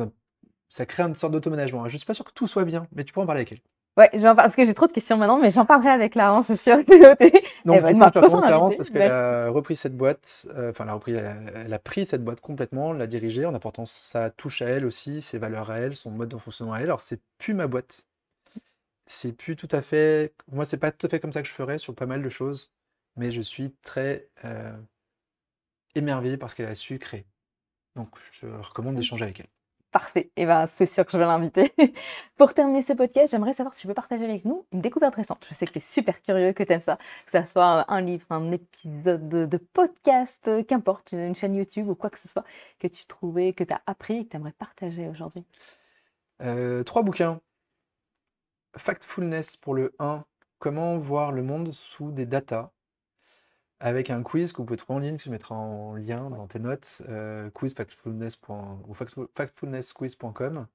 ça crée une sorte d'automénagement. Je suis pas sûr que tout soit bien, mais tu peux en parler avec elle. Ouais, parce que j'ai trop de questions maintenant, mais j'en parlerai avec Lara, c'est sûr. Donc, Elle va du être coup, ma je te prochaine recommande Clarence invitée. parce qu'elle Merci. a repris cette boîte, enfin, elle a pris cette boîte complètement, l'a dirigée en apportant sa touche à elle aussi, ses valeurs à elle, son mode de fonctionnement à elle. Alors, c'est plus ma boîte. C'est plus tout à fait. Moi, c'est pas tout à fait comme ça que je ferais sur pas mal de choses, mais je suis très émerveillé par ce qu'elle a su créer. Donc, je te recommande d'échanger avec elle. Parfait. Et ben, c'est sûr que je vais l'inviter. Pour terminer ce podcast, j'aimerais savoir si tu peux partager avec nous une découverte récente. Je sais que tu es super curieux, que tu aimes ça, que ça soit un livre, un épisode de podcast, qu'importe, une chaîne YouTube ou quoi que ce soit que tu trouvais, que tu as appris et que tu aimerais partager aujourd'hui. 3 bouquins. Factfulness pour le 1, comment voir le monde sous des datas, avec un quiz que vous pouvez trouver en ligne, que je mettrai en lien dans tes notes, factfulnessquiz.com,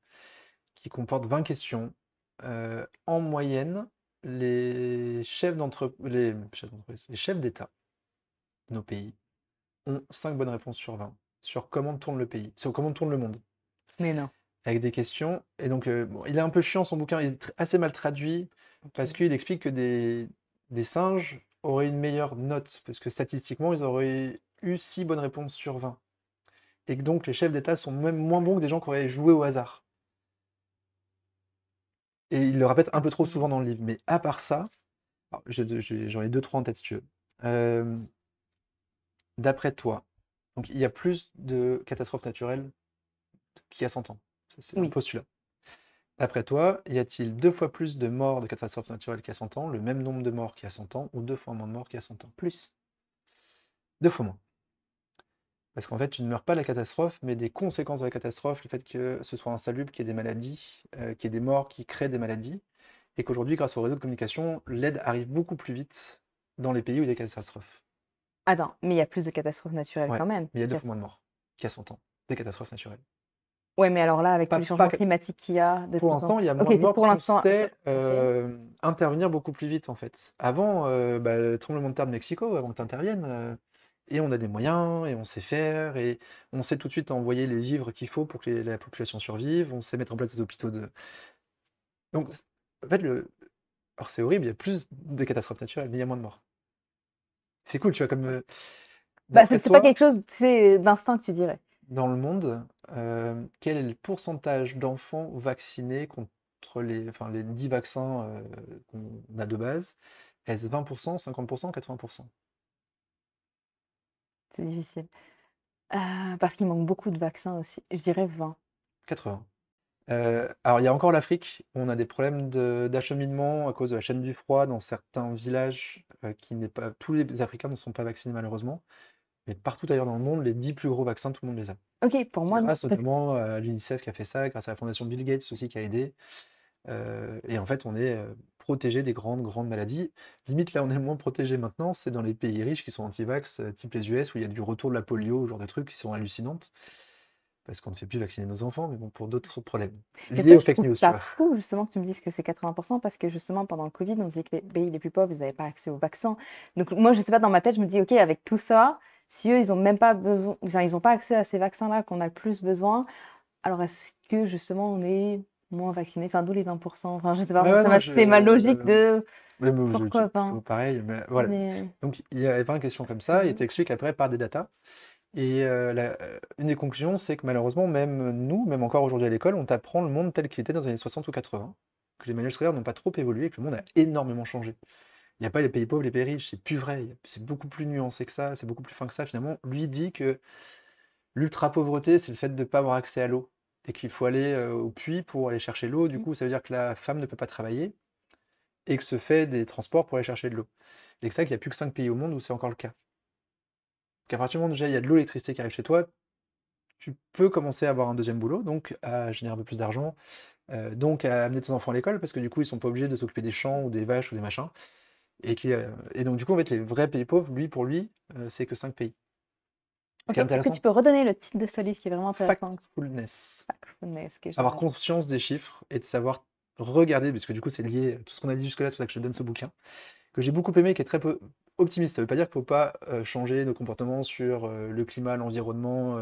qui comporte 20 questions. En moyenne, les chefs d'État de nos pays ont 5 bonnes réponses sur 20 sur comment tourne le pays, sur comment tourne le monde, Mais non. avec des questions. Et donc, bon, il est un peu chiant son bouquin, il est assez mal traduit, parce qu'il explique que des singes auraient une meilleure note, parce que statistiquement, ils auraient eu 6 bonnes réponses sur 20. Et que donc les chefs d'État sont même moins bons que des gens qui auraient joué au hasard. Et il le répète un peu trop souvent dans le livre. Mais à part ça, alors, j'en ai deux, trois en tête si tu veux. Euh, D'après toi, donc il y a plus de catastrophes naturelles qu'il y a 100 ans. C'est un Oui, postulat. D'après toi, y a-t-il 2 fois plus de morts de catastrophes naturelles qu'il y a 100 ans, le même nombre de morts qu'il y a 100 ans, ou 2 fois moins de morts qu'il y a 100 ans? plus. 2 fois moins. Parce qu'en fait, tu ne meurs pas de la catastrophe, mais des conséquences de la catastrophe, le fait que ce soit insalubre, qu'il y ait des maladies, qu'il y ait des morts qui créent des maladies, et qu'aujourd'hui, grâce au réseau de communication, l'aide arrive beaucoup plus vite dans les pays où il y a des catastrophes. Attends, mais il y a plus de catastrophes naturelles Ouais, quand même. mais il y a 2 fois moins de morts qu'il y a 100 ans, des catastrophes naturelles. Ouais, mais alors là, avec tous les Pas changements que- climatiques qu'il y a de Pour plus en l'instant, il y a OK, moins de c'est morts pour parce qu'on l'instant. sait OK. intervenir beaucoup plus vite, en fait. Avant, le tremblement de terre de Mexico, avant que tu interviennes, et on a des moyens, et on sait faire, et on sait tout de suite envoyer les vivres qu'il faut pour que la population survive, on sait mettre en place des hôpitaux de... Donc, en fait, alors c'est horrible, il y a plus de catastrophes naturelles, mais il y a moins de morts. C'est cool, tu vois, comme... Bah, d'après c'est pas toi, quelque chose, tu sais, d'instinct que tu dirais. dans le monde, quel est le pourcentage d'enfants vaccinés contre les 10 vaccins qu'on a de base? Est-ce 20%, 50%, 80%? C'est difficile. Parce qu'il manque beaucoup de vaccins aussi. Je dirais 20. 80. Alors, il y a encore l'Afrique, où on a des problèmes d'acheminement à cause de la chaîne du froid dans certains villages qui n'est pas. Tous les Africains ne sont pas vaccinés malheureusement, mais partout ailleurs dans le monde, les 10 plus gros vaccins, tout le monde les a. OK, pour moi, non. Grâce notamment à l'UNICEF qui a fait ça, grâce à la fondation Bill Gates aussi qui a aidé. Et en fait, on est protégé des grandes, grandes maladies. Limite, là, on est le moins protégé maintenant, c'est dans les pays riches qui sont anti-vax, type les US, où il y a du retour de la polio, ce genre de trucs qui sont hallucinantes, parce qu'on ne fait plus vacciner nos enfants, mais bon, pour d'autres problèmes. Mais Liés toi, aux je fake trouve news, tu ça vois. fou justement que tu me dises que c'est 80% parce que justement pendant le Covid, on disait que les pays les plus pauvres, ils n'avaient pas accès aux vaccins. Donc moi, je sais pas, dans ma tête, je me dis, OK, avec tout ça, si eux, ils ont même pas besoin, enfin, ils n'ont pas accès à ces vaccins-là qu'on a le plus besoin, alors est-ce que justement on est moins vaccinés? Enfin, d'où les 20%. Enfin, je sais pas, Ouais, moi, ouais, non, c'était ma logique de mais moi, pourquoi plutôt 20? pareil, mais voilà. Mais Donc, il y a 20 questions comme c'est ça, et vrai. tu expliques après par des datas. Et une des conclusions, c'est que malheureusement, même nous, même encore aujourd'hui à l'école, on t'apprend le monde tel qu'il était dans les années 60 ou 80, que les manuels scolaires n'ont pas trop évolué et que le monde a énormément changé. Il n'y a pas les pays pauvres, les pays riches, c'est plus vrai, c'est beaucoup plus nuancé que ça, c'est beaucoup plus fin que ça. Finalement, lui dit que L'ultra-pauvreté, c'est le fait de ne pas avoir accès à l'eau et qu'il faut aller au puits pour aller chercher l'eau. Du Mmh. coup, ça veut dire que la femme ne peut pas travailler et que se fait des transports pour aller chercher de l'eau. Et c'est ça qu'il n'y a plus que 5 pays au monde où c'est encore le cas. Donc à partir du moment où déjà il y a de l'eau, l'électricité qui arrive chez toi, tu peux commencer à avoir un deuxième boulot, donc à générer un peu plus d'argent, donc à amener tes enfants à l'école parce que du coup ils sont pas obligés de s'occuper des champs ou des vaches ou des machins. Et donc du coup en fait les vrais pays pauvres, pour lui, c'est que 5 pays. Ce Ok, qui est est-ce que tu intéressant, peux redonner le titre de ce livre qui est vraiment intéressant? factfulness. Factfulness, que je Avoir vais... conscience des chiffres et de savoir regarder, parce que du coup c'est lié à tout ce qu'on a dit jusque-là, c'est pour ça que je te donne ce bouquin, que j'ai beaucoup aimé, qui est très peu optimiste. Ça veut pas dire qu'il faut pas changer nos comportements sur le climat, l'environnement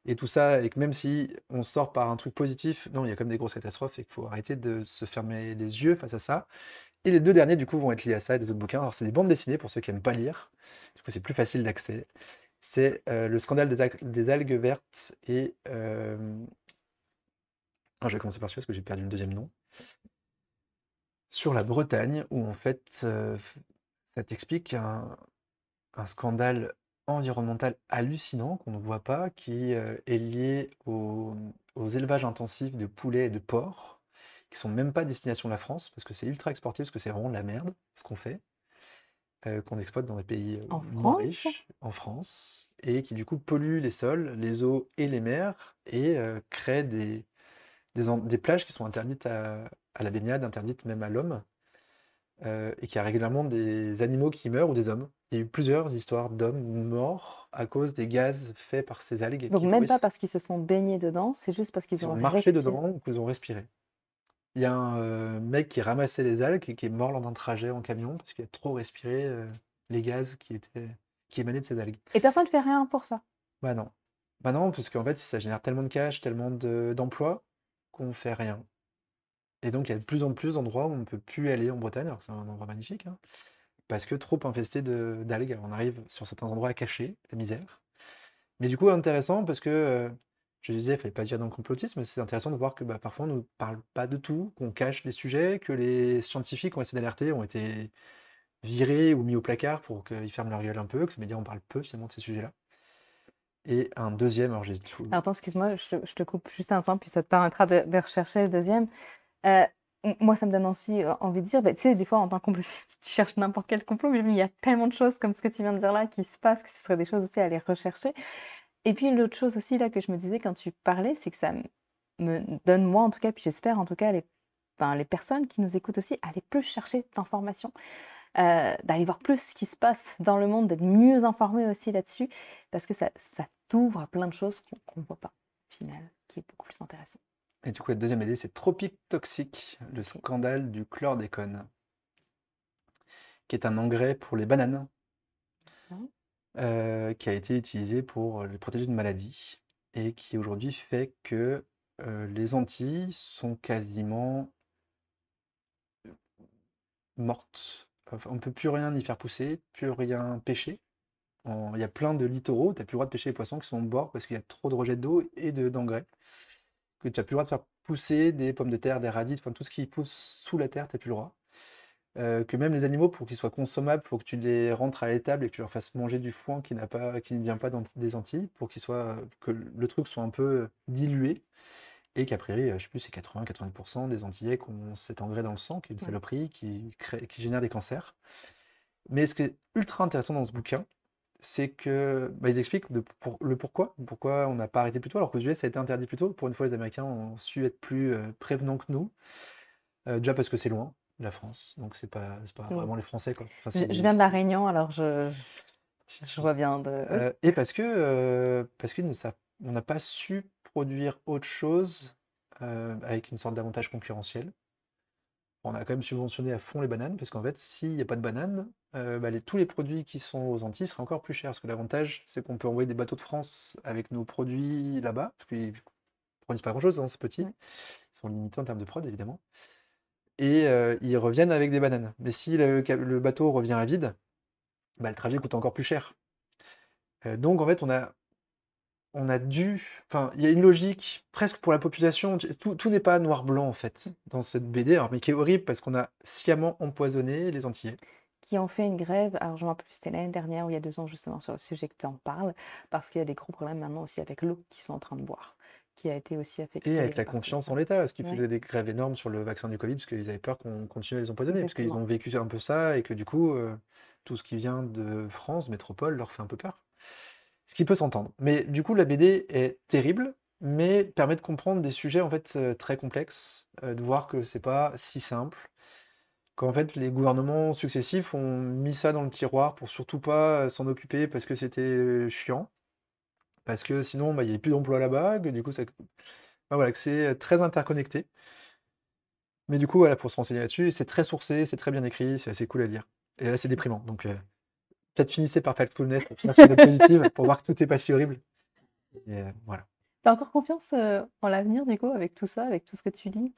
et tout ça, et que même si on sort par un truc positif, non, il y a quand même des grosses catastrophes et qu'il faut arrêter de se fermer les yeux face à ça. Et les deux derniers, du coup, vont être liés à ça et des autres bouquins. Alors, c'est des bandes dessinées pour ceux qui aiment pas lire. Du coup, c'est plus facile d'accès. C'est le scandale des algues vertes et. Je vais commencer par celui-là parce que j'ai perdu le deuxième nom. Sur la Bretagne, où en fait, ça t'explique un scandale environnemental hallucinant qu'on ne voit pas, qui est lié aux élevages intensifs de poulets et de porcs, qui sont même pas à destination de la France, parce que c'est ultra exporté, parce que c'est vraiment de la merde, ce qu'on fait, qu'on exploite dans des pays En moins France? riches, en France, et qui du coup polluent les sols, les eaux et les mers, et créent des plages qui sont interdites à la baignade, interdites même à l'homme, et qui a régulièrement des animaux qui meurent ou des hommes. Il y a eu plusieurs histoires d'hommes morts à cause des gaz faits par ces algues Donc qui même pas pourrissent. parce qu'ils se sont baignés dedans, c'est juste parce qu'ils Ils ont ont marché respiré. dedans ou qu'ils ont respiré. Il y a un mec qui ramassait les algues et qui est mort lors d'un trajet en camion parce qu'il a trop respiré les gaz qui émanaient de ces algues. Et personne ne fait rien pour ça. Bah non. Bah non, parce qu'en fait, ça génère tellement de cash, tellement d'emplois qu'on fait rien. Et donc, il y a de plus en plus d'endroits où on ne peut plus aller en Bretagne, alors que c'est un endroit magnifique, hein, parce que trop infesté d'algues. Alors, on arrive sur certains endroits à cacher la misère. Mais du coup, intéressant parce que, je disais, il fallait pas dire dans le complotisme, mais c'est intéressant de voir que bah, parfois on ne nous parle pas de tout, qu'on cache les sujets, que les scientifiques ont essayé d'alerter, ont été virés ou mis au placard pour qu'ils ferment leur gueule un peu, que les médias en parlent peu finalement de ces sujets-là. Et un deuxième, alors j'ai tout. Alors attends, excuse-moi, je te coupe juste un temps, puis ça te permettra de rechercher le deuxième. Euh, Moi, ça me donne aussi envie de dire, bah, tu sais, des fois, en tant que complotiste, tu cherches n'importe quel complot, mais il y a tellement de choses comme ce que tu viens de dire là qui se passent, que ce serait des choses aussi à aller rechercher. Et puis l'autre chose aussi là que je me disais quand tu parlais, c'est que ça me donne, moi en tout cas, puis j'espère en tout cas les personnes qui nous écoutent aussi, à aller plus chercher d'informations, d'aller voir plus ce qui se passe dans le monde, d'être mieux informé aussi là-dessus, parce que ça t'ouvre à plein de choses qu'on ne voit pas, au final, qui est beaucoup plus intéressant. Et du coup, la deuxième idée, c'est Tropique Toxique, le scandale du chlordécone, qui est un engrais pour les bananes, Hein. qui a été utilisé pour les protéger d'une maladie, et qui aujourd'hui fait que les Antilles sont quasiment mortes. Enfin, on ne peut plus rien y faire pousser, plus rien pêcher. Il y a plein de littoraux, tu n'as plus le droit de pêcher les poissons qui sont au bord parce qu'il y a trop de rejets d'eau et d'engrais. Que tu n'as plus le droit de faire pousser des pommes de terre, des radis, enfin tout ce qui pousse sous la terre, tu n'as plus le droit. Que même les animaux, pour qu'ils soient consommables, il faut que tu les rentres à l'étable et que tu leur fasses manger du foin qui ne vient pas des Antilles, pour que le truc soit un peu dilué. Et qu'à priori, je sais plus, c'est 80-90% des Antillais qui ont cet engrais dans le sang, qui est une Ouais. saloperie, qui génère des cancers. Mais ce qui est ultra intéressant dans ce bouquin, c'est que bah, ils expliquent le pourquoi on n'a pas arrêté plus tôt, alors qu'aux US ça a été interdit plus tôt. Pour une fois, les Américains ont su être plus prévenants que nous. Déjà parce que c'est loin, la France, donc c'est pas Mm. vraiment les Français, quoi. Enfin, Je viens de La Réunion, alors je vois bien Oui. Et parce que on n'a pas su produire autre chose avec une sorte d'avantage concurrentiel. On a quand même subventionné à fond les bananes, parce qu'en fait, s'il n'y a pas de bananes, bah, tous les produits qui sont aux Antilles seraient encore plus chers. Parce que l'avantage, c'est qu'on peut envoyer des bateaux de France avec nos produits là-bas, parce qu'ils ne produisent pas grand-chose, hein, c'est petit. Ouais. Ils sont limités en termes de prod, évidemment. Et ils reviennent avec des bananes. Mais si le bateau revient à vide, bah, le trajet coûte encore plus cher. Donc en fait, enfin, il y a une logique presque pour la population. Tout n'est pas noir-blanc en fait dans cette BD, alors, mais qui est horrible parce qu'on a sciemment empoisonné les Antillais. qui ont fait une grève. Alors, je me rappelle plus, c'était l'année dernière ou il y a 2 ans, justement, sur le sujet que tu en parles, parce qu'il y a des gros problèmes maintenant aussi avec l'eau qu'ils sont en train de boire, qui a été aussi Et affectée avec la par tout confiance ça. en l'État, parce qu'ils Oui, faisaient des grèves énormes sur le vaccin du Covid, parce qu'ils avaient peur qu'on continue à les empoisonner, parce qu'ils exactement. ont vécu un peu ça, et que du coup, tout ce qui vient de France, métropole, leur fait un peu peur. Ce qui peut s'entendre. Mais du coup, la BD est terrible, mais permet de comprendre des sujets en fait très complexes, de voir que c'est pas si simple, qu'en fait les gouvernements successifs ont mis ça dans le tiroir pour surtout pas s'en occuper parce que c'était chiant, parce que sinon bah, il n'y avait plus d'emploi là-bas, que du coup ça... Enfin, voilà, que c'est très interconnecté. Mais du coup, voilà, pour se renseigner là-dessus, c'est très sourcé, c'est très bien écrit, c'est assez cool à lire. Et là, c'est déprimant. Donc, peut-être finissez par Factfulness pour finir sur une note positive, pour voir que tout est pas si horrible. Et voilà. Tu as encore confiance, en l'avenir, du coup, avec tout ça, avec tout ce que tu lis?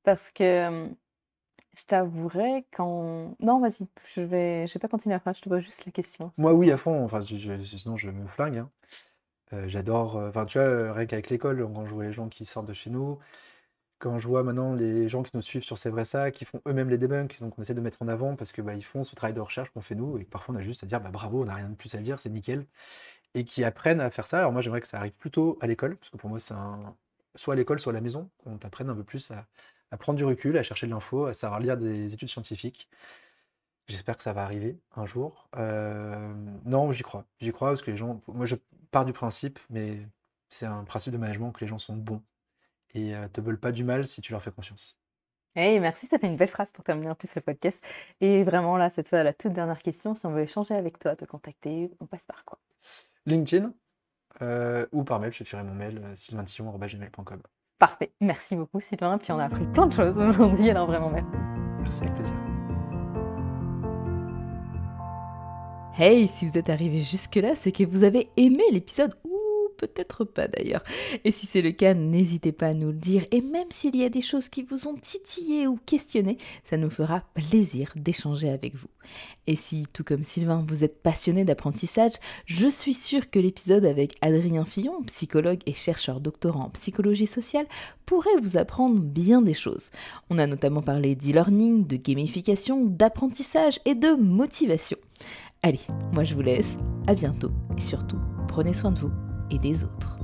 Parce que, je t'avouerai quand non, vas-y, je vais pas continuer la phrase, je te pose juste la question, Moi, oui, à excuse-moi. fond. Enfin, sinon, je me flingue, hein. J'adore. Enfin, tu vois, rien qu'avec l'école, quand je vois les gens qui sortent de chez nous, quand je vois maintenant les gens qui nous suivent sur C'est vrai ça, qui font eux-mêmes les debunks, donc on essaie de mettre en avant parce que bah, ils font ce travail de recherche qu'on fait nous, et que parfois on a juste à dire bah, bravo, on n'a rien de plus à dire, c'est nickel. Et qui apprennent à faire ça. Alors moi, j'aimerais que ça arrive plutôt à l'école, parce que pour moi, c'est soit à l'école, soit à la maison, qu'on t'apprenne un peu plus à prendre du recul, à chercher de l'info, à savoir lire des études scientifiques. J'espère que ça va arriver un jour. Non, j'y crois parce que les gens, moi, je pars du principe, mais c'est un principe de management, que les gens sont bons et te veulent pas du mal si tu leur fais confiance. Hey, merci, ça fait une belle phrase pour terminer en plus le podcast. Et vraiment, là, cette fois, la toute dernière question, si on veut échanger avec toi, te contacter, on passe par quoi? LinkedIn ou par mail, je te ferai mon mail, sylvaintillon@gmail.com. Parfait, merci beaucoup Sylvain, puis on a appris plein de choses aujourd'hui, alors vraiment merci. Merci, avec plaisir. Hey, si vous êtes arrivé jusque-là, c'est que vous avez aimé l'épisode, ou peut-être pas d'ailleurs. Et si c'est le cas, n'hésitez pas à nous le dire. Et même s'il y a des choses qui vous ont titillé ou questionné, ça nous fera plaisir d'échanger avec vous. Et si, tout comme Sylvain, vous êtes passionné d'apprentissage, je suis sûre que l'épisode avec Adrien Fillon, psychologue et chercheur doctorant en psychologie sociale, pourrait vous apprendre bien des choses. On a notamment parlé d'e-learning, de gamification, d'apprentissage et de motivation. Allez, moi je vous laisse, à bientôt et surtout, prenez soin de vous et des autres.